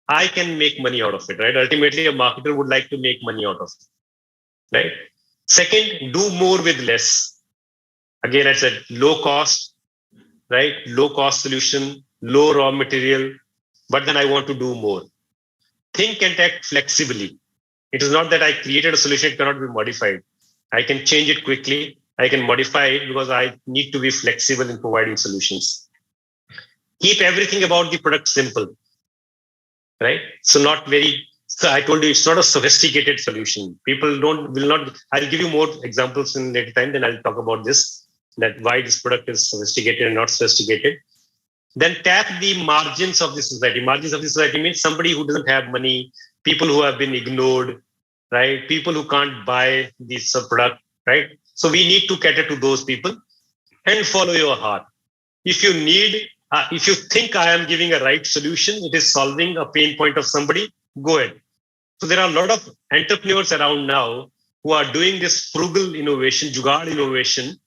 S3: I can make money out of it, right? Ultimately, a marketer would like to make money out of it, right? Second, do more with less. Again, I said low cost, right? Low cost solution, low raw material, but then I want to do more. Think and act flexibly. It is not that I created a solution, it cannot be modified. I can change it quickly. I can modify it because I need to be flexible in providing solutions. Keep everything about the product simple, right? So I told you it's not a sophisticated solution. People will not, I'll give you more examples in later time, then I'll talk about this, that why this product is sophisticated and not sophisticated. Then tap the margins of the society. Margins of the society means somebody who doesn't have money, people who have been ignored, right? People who can't buy this product, right? So we need to cater to those people and follow your heart. If you think I am giving a right solution, it is solving a pain point of somebody, go ahead. So there are a lot of entrepreneurs around now who are doing this frugal innovation, Jugaad innovation,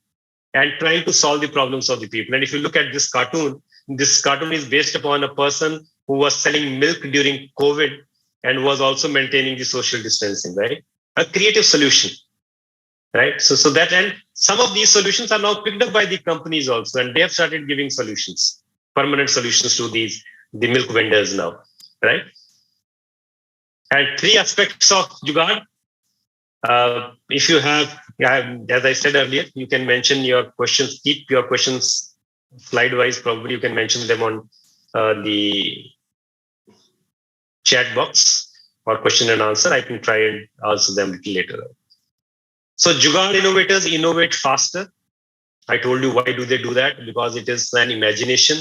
S3: and trying to solve the problems of the people. And if you look at this cartoon is based upon a person who was selling milk during COVID and was also maintaining the social distancing, right? A creative solution, right? So that, and some of these solutions are now picked up by the companies also, and they have started giving solutions, permanent solutions to the milk vendors now, right? And three aspects of Jugaad. If you have, as I said earlier, you can mention your questions, keep your questions slide-wise, probably you can mention them on the chat box or question and answer. I can try and answer them a little later. So Jugaad innovators innovate faster. I told you why do they do that? Because it is an imagination.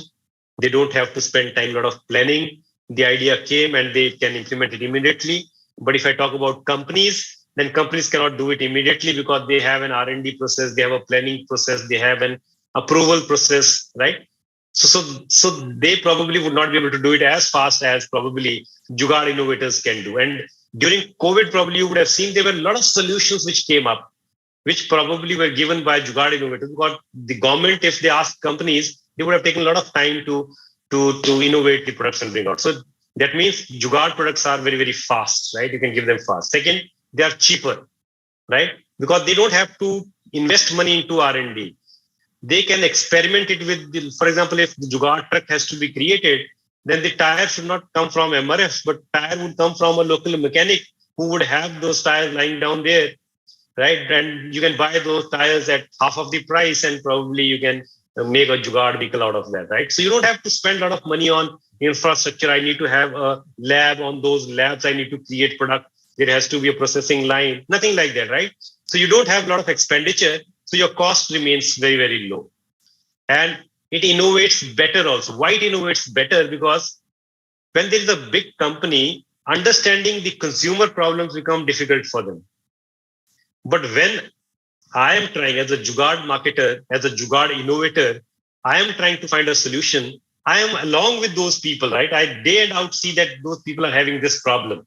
S3: They don't have to spend time, a lot of planning. The idea came and they can implement it immediately. But if I talk about companies, then companies cannot do it immediately because they have an R&D process, they have a planning process, they have an approval process, right? So they probably would not be able to do it as fast as probably Jugaad innovators can do. And during COVID, probably you would have seen there were a lot of solutions which came up, which probably were given by Jugaad innovators. Because the government, if they asked companies, they would have taken a lot of time to innovate the products and bring out. So that means Jugaad products are very, very fast, right? You can give them fast. Second, they are cheaper, right? Because they don't have to invest money into R&D. They can experiment it with, for example, if the Jugaad truck has to be created, then the tire should not come from MRF, but tire would come from a local mechanic who would have those tires lying down there, right? And you can buy those tires at half of the price, and probably you can make a Jugaad vehicle out of that, right? So you don't have to spend a lot of money on infrastructure. I need to have a lab. On those labs, I need to create product. There has to be a processing line, nothing like that, right? So you don't have a lot of expenditure. So your cost remains very, very low. And it innovates better also. Why it innovates better? Because when there is a big company, understanding the consumer problems become difficult for them. But when I am trying as a Jugaad marketer, as a Jugaad innovator, I am trying to find a solution. I am along with those people, right? I day and out see that those people are having this problem.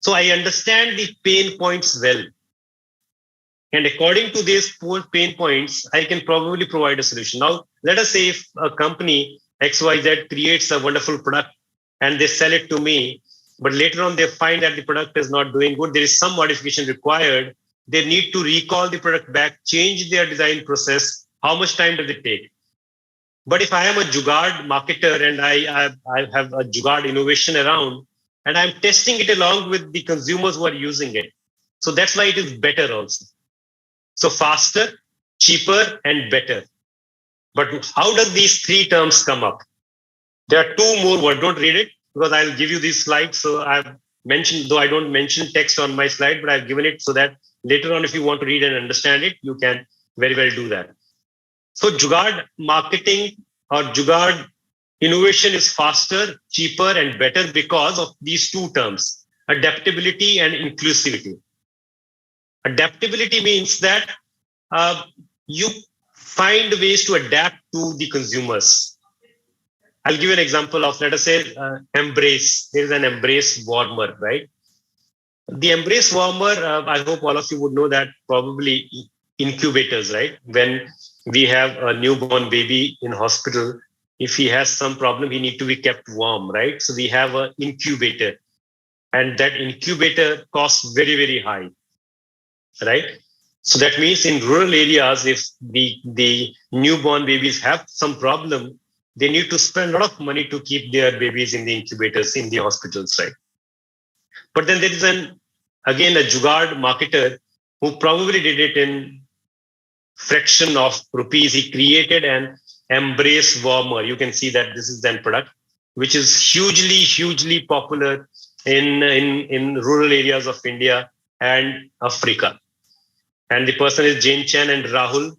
S3: So I understand the pain points well. And according to these pain points, I can probably provide a solution. Now, let us say if a company XYZ creates a wonderful product and they sell it to me, but later on they find that the product is not doing good, there is some modification required. They need to recall the product back, change their design process. How much time does it take? But if I am a Jugaad marketer and I have a Jugaad innovation around, and I'm testing it along with the consumers who are using it. So that's why it is better also. So faster, cheaper, and better. But how does these three terms come up? There are two more words. Don't read it because I'll give you these slides. So I've mentioned, though I don't mention text on my slide, but I've given it so that later on, if you want to read and understand it, you can very well do that. So Jugaad marketing or Jugaad innovation is faster, cheaper, and better because of these two terms, adaptability and inclusivity. Adaptability means that you find ways to adapt to the consumers. I'll give you an example of, let us say, Embrace. There is an Embrace warmer, right? The Embrace warmer, I hope all of you would know that probably incubators, right? When we have a newborn baby in hospital, if he has some problem, he needs to be kept warm, right? So we have an incubator, and that incubator costs very, very high, right? So that means in rural areas, if the newborn babies have some problem, they need to spend a lot of money to keep their babies in the incubators, in the hospitals, right? But then there is again a Jugaad marketer who probably did it in fraction of rupees. He created an Embrace warmer. You can see that this is the product, which is hugely popular in rural areas of India and Africa. And the person is Jane Chen and Rahul.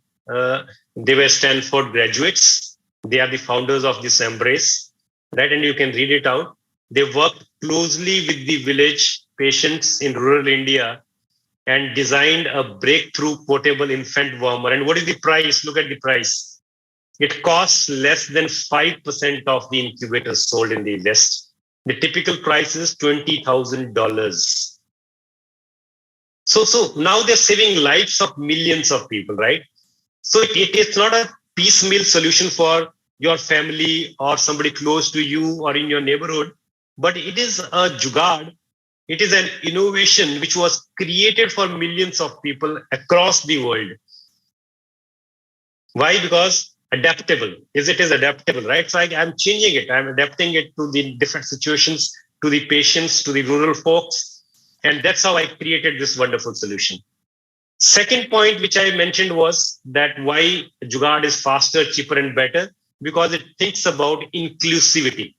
S3: They were Stanford graduates. They are the founders of this Embrace, right? And you can read it out. They worked closely with the village patients in rural India and designed a breakthrough portable infant warmer. And what is the price? Look at the price. It costs less than 5% of the incubators sold in the West. The typical price is $20,000. So now they're saving lives of millions of people, right? So it's not a piecemeal solution for your family or somebody close to you or in your neighborhood, but it is a Jugaad. It is an innovation which was created for millions of people across the world. Why? Because adaptable. It is adaptable, right? So I'm changing it. I'm adapting it to the different situations, to the patients, to the rural folks. And that's how I created this wonderful solution. Second point, which I mentioned, was that why Jugaad is faster, cheaper, and better, because it thinks about inclusivity.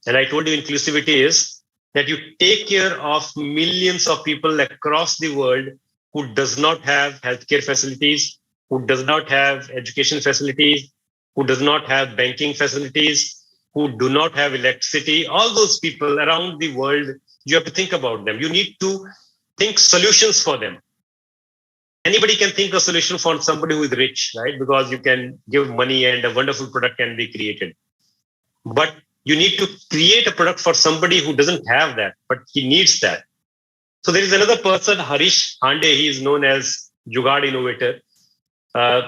S3: And I told you inclusivity is that you take care of millions of people across the world who does not have healthcare facilities, who does not have education facilities, who does not have banking facilities, who do not have electricity. All those people around the world, you have to think about them. You need to think solutions for them. Anybody can think a solution for somebody who is rich, right? Because you can give money and a wonderful product can be created. But you need to create a product for somebody who doesn't have that, but he needs that. So there is another person, Harish Hande. He is known as Jugaad innovator.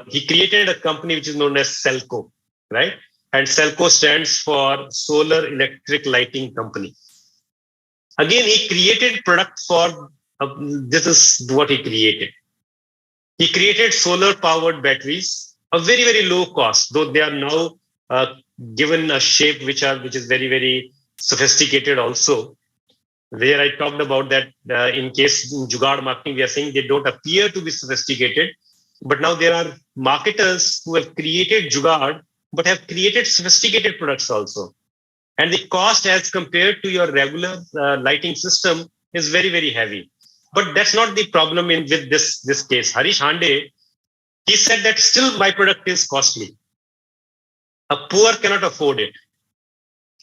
S3: He created a company which is known as Selco, right? And Selco stands for Solar Electric Lighting Company. Again, he created product for, this is what he created. He created solar powered batteries, a very, very low cost, though they are now given a shape which is very, very sophisticated also. Where I talked about that in case in Jugaad marketing, we are saying they don't appear to be sophisticated, but now there are marketers who have created Jugaad, but have created sophisticated products also. And the cost as compared to your regular lighting system is very, very heavy. But that's not the problem with this case. Harish Hande, he said that still my product is costly. A poor cannot afford it.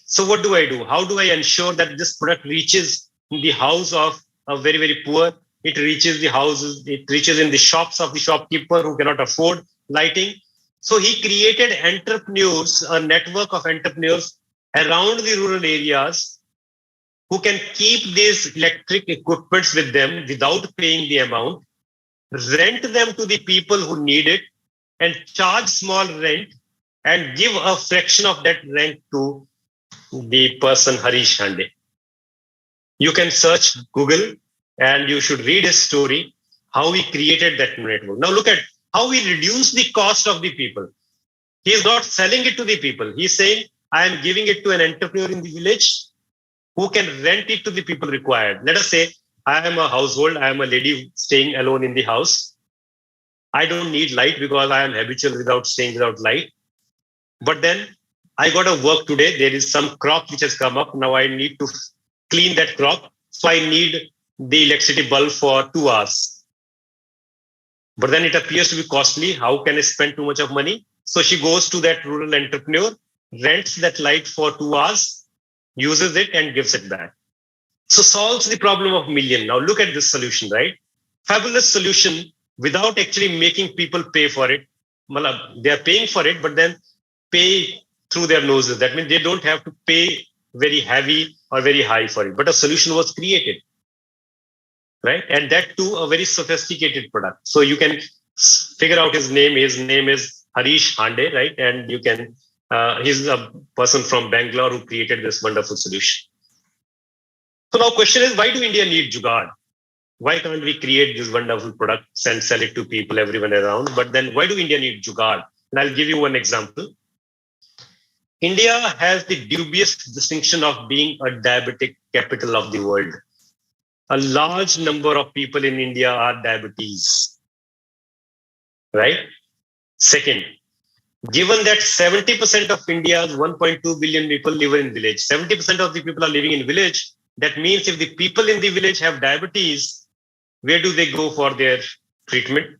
S3: So what do I do? How do I ensure that this product reaches the house of a very, very poor? It reaches the houses, it reaches in the shops of the shopkeeper who cannot afford lighting. So he created entrepreneurs, a network of entrepreneurs around the rural areas who can keep these electric equipments with them without paying the amount, rent them to the people who need it, and charge small rent and give a fraction of that rent to the person Harish Hande. You can search Google and you should read his story, how he created that network. Now look at how he reduced the cost of the people. He is not selling it to the people. He's saying, I am giving it to an entrepreneur in the village who can rent it to the people required. Let us say, I am a household, I am a lady staying alone in the house. I don't need light because I am habitual without staying without light. But then I got to work today. There is some crop which has come up. Now I need to clean that crop. So I need the electricity bulb for 2 hours. But then it appears to be costly. How can I spend too much of money? So she goes to that rural entrepreneur, rents that light for 2 hours, uses it and gives it back. So solves the problem of million. Now look at this solution, right? Fabulous solution without actually making people pay for it. They are paying for it, but then pay through their noses. That means they don't have to pay very heavy or very high for it, but a solution was created, right? And that too, a very sophisticated product. So you can figure out his name. His name is Harish Hande, right? And you can, he's a person from Bangalore who created this wonderful solution. So now question is, why do India need Jugaad? Why can't we create these wonderful products and sell it to people, everyone around? But then why do India need Jugaad? And I'll give you one example. India has the dubious distinction of being a diabetic capital of the world. A large number of people in India are diabetes, right? Second, given that 70% of India's 1.2 billion people live in village, 70% of the people are living in village. That means if the people in the village have diabetes, where do they go for their treatment?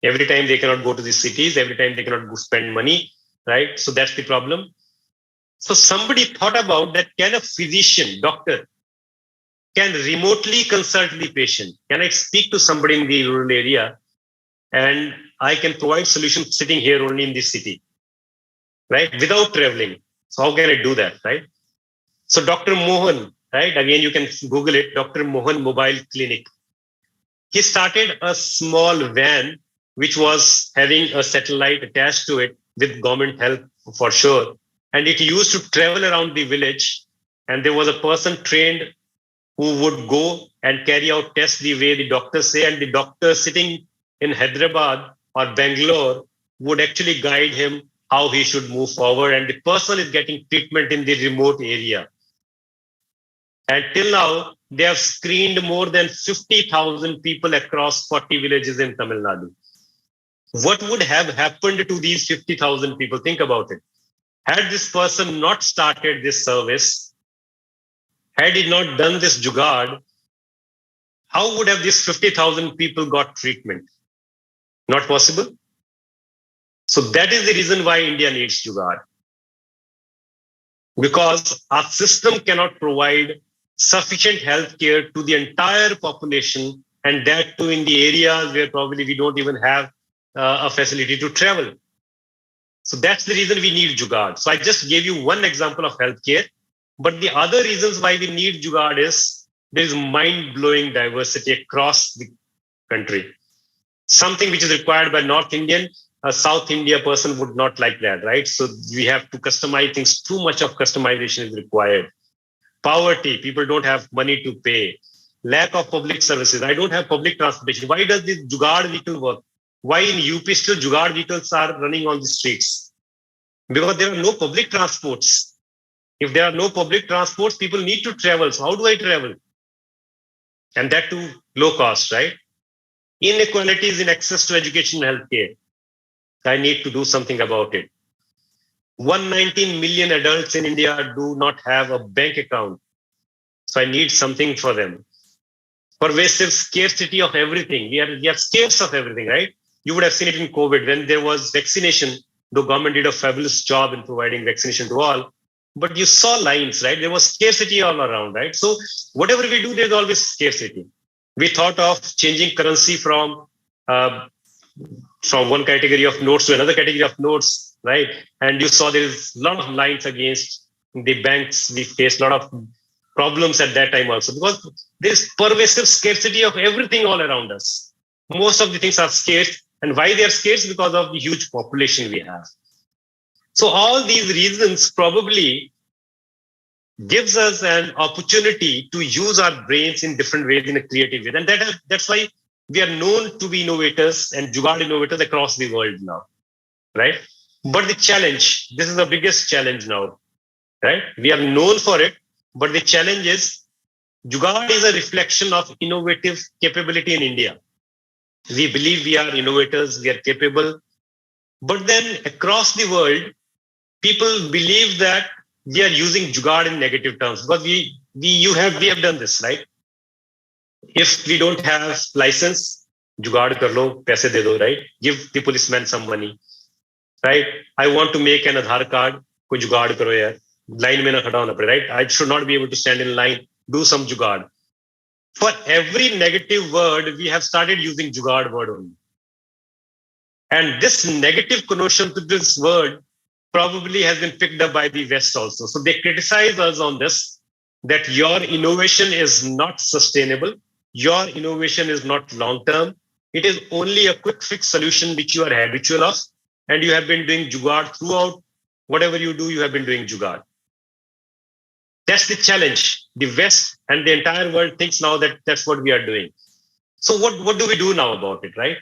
S3: Every time they cannot go to the cities, every time they cannot go spend money, right? So that's the problem. So somebody thought about that, can a physician, doctor, can remotely consult the patient? Can I speak to somebody in the rural area and I can provide solution sitting here only in this city, right? Without traveling. So how can I do that, right? So Dr. Mohan, right? Again, you can Google it, Dr. Mohan Mobile Clinic. He started a small van, which was having a satellite attached to it with government help for sure. And it used to travel around the village. And there was a person trained who would go and carry out tests the way the doctors say. And the doctor sitting in Hyderabad or Bangalore would actually guide him how he should move forward. And the person is getting treatment in the remote area. And till now, they have screened more than 50,000 people across 40 villages in Tamil Nadu. What would have happened to these 50,000 people? Think about it. Had this person not started this service, had he not done this Jugaad, how would have these 50,000 people got treatment? Not possible. So that is the reason why India needs Jugaad. Because our system cannot provide sufficient health care to the entire population, and that too in the areas where probably we don't even have a facility to travel. So that's the reason we need Jugaad. So I just gave you one example of healthcare, but the other reasons why we need Jugaad is there is mind-blowing diversity across the country. Something which is required by North Indian, a South India person would not like that, right? So we have to customize things. Too much of customization is required. Poverty, people don't have money to pay. Lack of public services. I don't have public transportation. Why does this Jugaad vehicle work? why in UP still Jugaad vehicles are running on the streets? Because there are no public transports. If there are no public transports, people need to travel. So how do I travel? And that too low cost, right? Inequalities in access to education and healthcare. I need to do something about it. 119 million adults in India do not have a bank account. So I need something for them. Pervasive scarcity of everything. We are scarce of everything, right? You would have seen it in COVID when there was vaccination. The government did a fabulous job in providing vaccination to all. But you saw lines, right? There was scarcity all around, right? So whatever we do, there's always scarcity. We thought of changing currency from one category of notes to another category of notes, right? And you saw there is a lot of lines against the banks. We faced a lot of problems at that time also because there's pervasive scarcity of everything all around us. Most of the things are scarce. And why they are scarce? Because of the huge population we have. So all these reasons probably gives us an opportunity to use our brains in different ways in a creative way. And that's why we are known to be innovators and Jugaad innovators across the world now, right? But the challenge, this is the biggest challenge now, right? We are known for it, but the challenge is Jugaad is a reflection of innovative capability in India. We believe we are innovators, we are capable, but then across the world, people believe that we are using Jugaad in negative terms because we have done this, right? If we don't have license, Jugaad kar lo, paise de do, right? Give the policeman some money, right? I want to make an Aadhaar card, koi Jugaad karo yaar. Line mein na khada hona pade, right? I should not be able to stand in line, do some Jugaad. For every negative word, we have started using Jugaad word only. And this negative connotation to this word probably has been picked up by the West also. So they criticize us on this, that your innovation is not sustainable. Your innovation is not long-term. It is only a quick fix solution which you are habitual of. And you have been doing Jugaad throughout. Whatever you do, you have been doing Jugaad. That's the challenge. The West and the entire world thinks now that that's what we are doing. So what do we do now about it, right?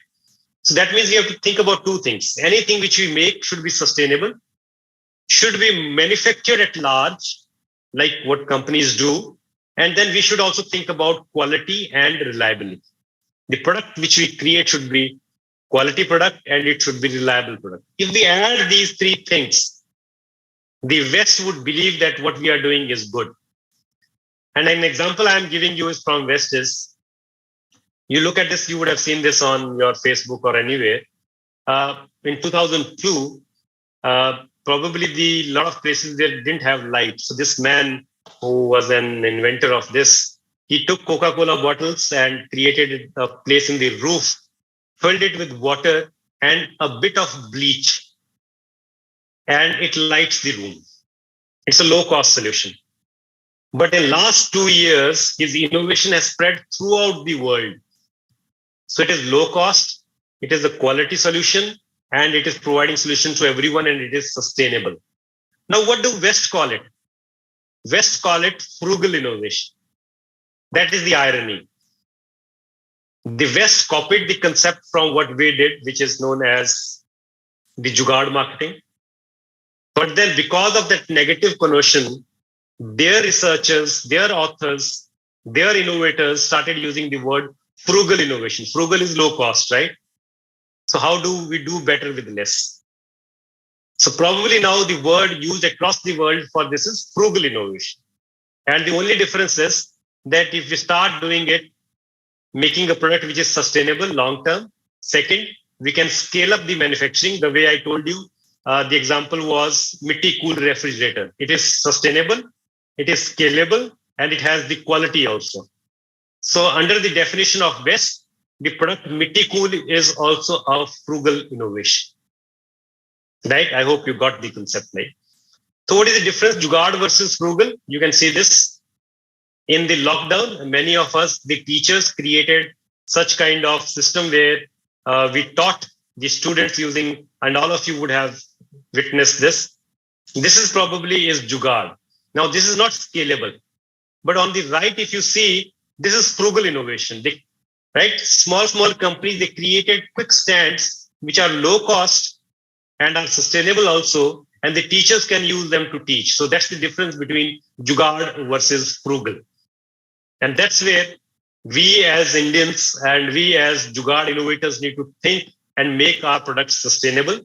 S3: So that means we have to think about two things. Anything which we make should be sustainable, should be manufactured at large, like what companies do. And then we should also think about quality and reliability. The product which we create should be quality product and it should be reliable product. If we add these three things, the West would believe that what we are doing is good. And an example I'm giving you is from West is, you look at this, you would have seen this on your Facebook or anywhere. In 2002, probably the lot of places there didn't have light. So this man who was an inventor of this, he took Coca-Cola bottles and created a place in the roof, filled it with water and a bit of bleach, and it lights the room. It's a low-cost solution. But in last 2 years, his innovation has spread throughout the world. So it is low cost, it is a quality solution, and it is providing solution to everyone, and it is sustainable. Now, what do West call it? West call it frugal innovation. That is the irony. The West copied the concept from what we did, which is known as the Jugaad marketing. But then because of that negative connotation, their researchers, their authors, their innovators started using the word frugal innovation. Frugal is low cost, right? So how do we do better with less? So probably now the word used across the world for this is frugal innovation. And the only difference is that if we start doing it, making a product which is sustainable long-term. Second, we can scale up the manufacturing. The way I told you, the example was Mittal cool refrigerator. It is sustainable, it is scalable, and it has the quality also. So under the definition of West, the product Mittal cool is also a frugal innovation. Right? I hope you got the concept right. So what is the difference, Jugaad versus frugal? You can see this. In the lockdown, many of us, the teachers created such kind of system where we taught the students using, and all of you would have witnessed this. This is probably is Jugaad. Now, this is not scalable. But on the right, if you see, this is frugal innovation. right? Small companies, they created quick stands which are low cost and are sustainable also, and the teachers can use them to teach. So that's the difference between Jugaad versus frugal. And that's where we as Indians and we as Jugaad innovators need to think and make our products sustainable,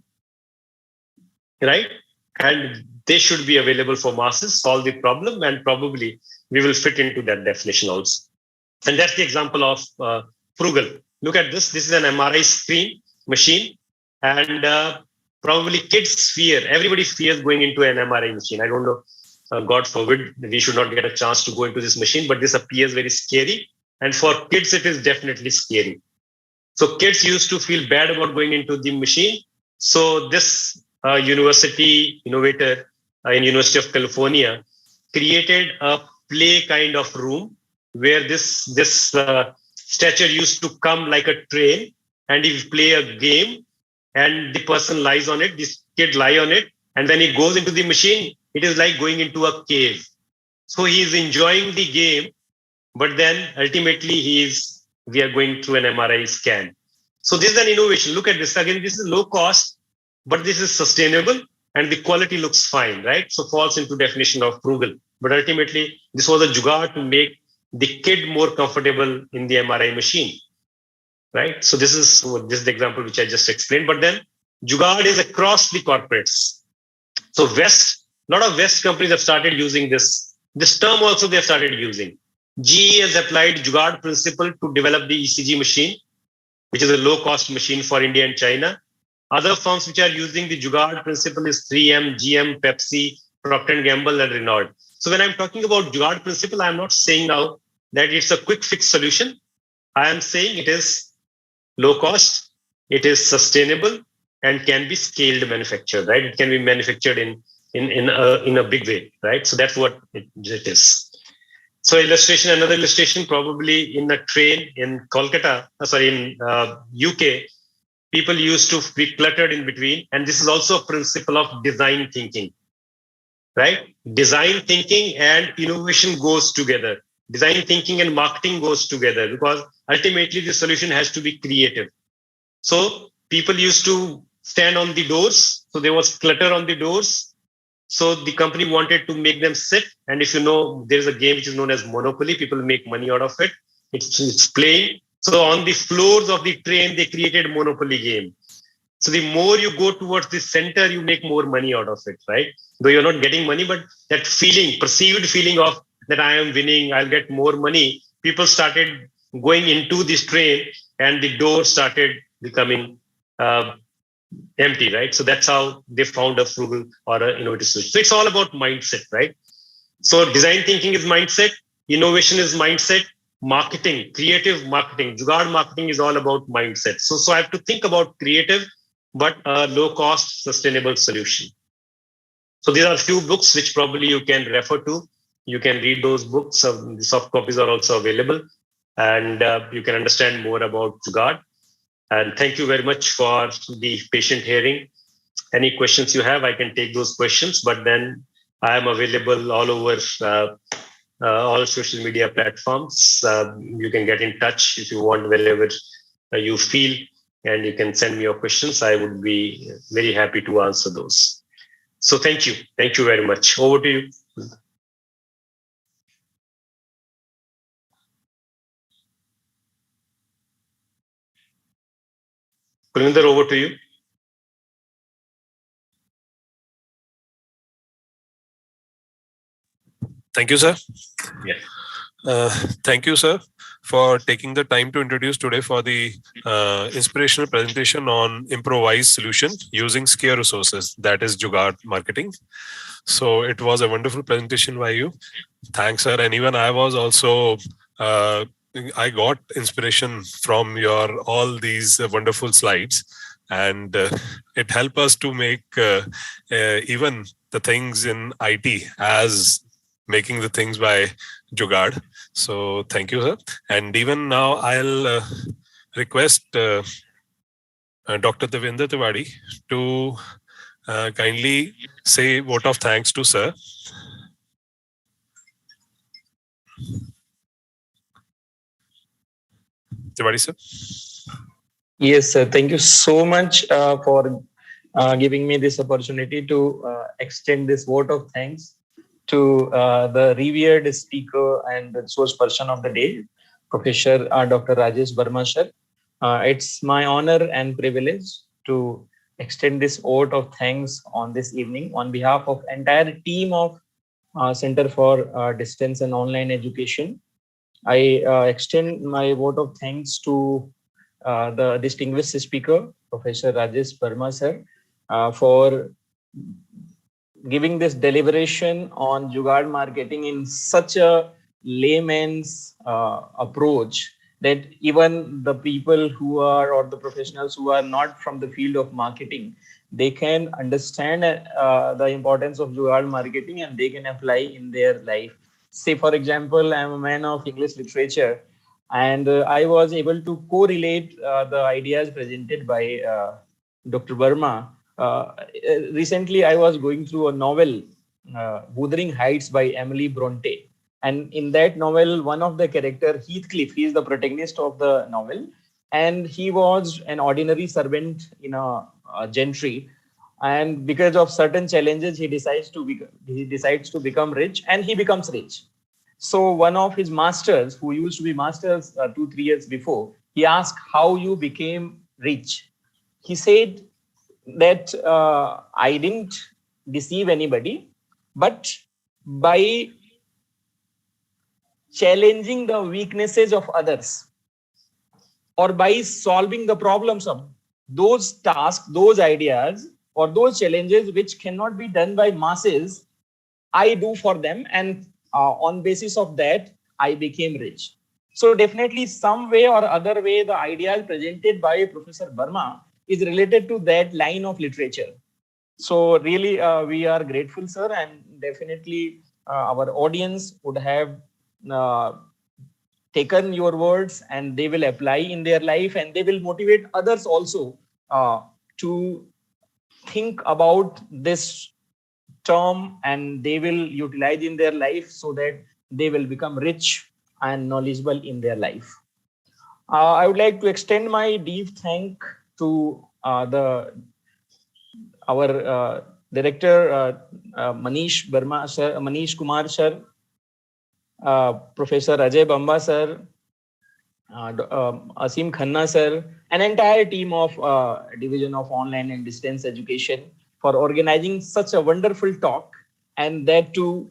S3: right? And they should be available for masses, solve the problem, and probably we will fit into that definition also. And that's the example of frugal. Look at this. This is an MRI screen machine, and probably kids fear. Everybody fears going into an MRI machine. I don't know. God forbid, we should not get a chance to go into this machine, but this appears very scary. And for kids, it is definitely scary. So kids used to feel bad about going into the machine. So this university innovator in University of California created a play kind of room where this statue used to come like a train, and he play a game, and the person lies on it. This kid lie on it, and then he goes into the machine. It is like going into a cave. So he is enjoying the game, but then ultimately we are going through an MRI scan. So this is an innovation. Look at this again. This is low cost, but this is sustainable, and the quality looks fine, right? So falls into definition of frugal. But ultimately, this was a jugaad to make the kid more comfortable in the MRI machine, right? So this is the example which I just explained. But then jugaad is across the corporates. So a lot of West companies have started using this term also. They have started using. GE has applied Jugaad principle to develop the ECG machine, which is a low-cost machine for India and China. Other firms which are using the Jugaad principle is 3M, GM, Pepsi, Procter & Gamble, and Renault. So when I'm talking about Jugaad principle, I'm not saying now that it's a quick fix solution. I am saying it is low cost, it is sustainable, and can be scaled manufactured, right? It can be manufactured in a big way, right? So that's what it is. So another illustration, probably in a train in Kolkata, in UK, people used to be cluttered in between. And this is also a principle of design thinking, right? Design thinking and innovation goes together. Design thinking and marketing goes together, because ultimately the solution has to be creative. So people used to stand on the doors. So there was clutter on the doors. So the company wanted to make them sit. And if you know, there is a game which is known as Monopoly. People make money out of it. It's playing. So on the floors of the train, they created Monopoly game. So the more you go towards the center, you make more money out of it, right? Though you're not getting money, but that feeling, perceived feeling of that I am winning, I'll get more money. People started going into this train, and the door started becoming empty, right? So that's how they found a frugal or an innovative solution. So it's all about mindset, right? So design thinking is mindset, innovation is mindset, marketing, creative marketing, Jugaad marketing is all about mindset. So I have to think about creative, but a low cost, sustainable solution. So these are a few books which probably you can refer to. You can read those books. The soft copies are also available, and you can understand more about Jugaad. And thank you very much for the patient hearing. Any questions you have, I can take those questions, but then I am available all over all social media platforms. You can get in touch if you want, wherever you feel, and you can send me your questions. I would be very happy to answer those. So thank you. Thank you very much. Over to you. Kulvinder, over to you.
S1: Thank you, sir.
S3: Yeah.
S1: Thank you, sir, for taking the time to introduce today for the inspirational presentation on improvised solution using scarce resources, that is Jugaad Marketing. So it was a wonderful presentation by you. Thanks, sir. And even I was also, I got inspiration from your all these wonderful slides, and it helped us to make even the things in IT as making the things by Jugaad. So thank you, sir. And even now I'll request Dr. Devinder Tiwari to kindly say vote of thanks to sir. Tiwari sir.
S4: Yes, sir. Thank you so much for giving me this opportunity to extend this vote of thanks to the revered speaker and the resource person of the day, Professor Dr. Rajesh Verma sir. It's my honor and privilege to extend this vote of thanks on this evening on behalf of entire team of Center for Distance and Online Education. I extend my vote of thanks to the distinguished speaker, Professor Rajesh Verma sir, for giving this deliberation on Jugaad marketing in such a layman's approach that even the people who are or the professionals who are not from the field of marketing, they can understand the importance of Jugaad marketing and they can apply in their life. Say, for example, I'm a man of English literature, and I was able to correlate the ideas presented by Dr. Verma. Recently, I was going through a novel, Wuthering Heights by Emily Bronte. And in that novel, one of the character, Heathcliff, he is the protagonist of the novel. And he was an ordinary servant in a gentry. And because of certain challenges, he decides to become rich, and he becomes rich. So one of his masters, who used to be masters 2 3 years before, he asked how you became rich. He said that I didn't deceive anybody, but by challenging the weaknesses of others or by solving the problems of those tasks, those ideas, or those challenges which cannot be done by masses, I do for them, and on basis of that, I became rich. So definitely, some way or other way, the ideas presented by Professor Verma is related to that line of literature. So really, we are grateful, sir, and definitely our audience would have uh, taken your words and they will apply in their life, and they will motivate others also to think about this term, and they will utilize in their life so that they will become rich and knowledgeable in their life. I would like to extend my deep thank to the our director Manish Kumar sir, Professor Ajay Bamba sir, Asim Khanna sir, an entire team of Division of Online and Distance Education for organizing such a wonderful talk, and that too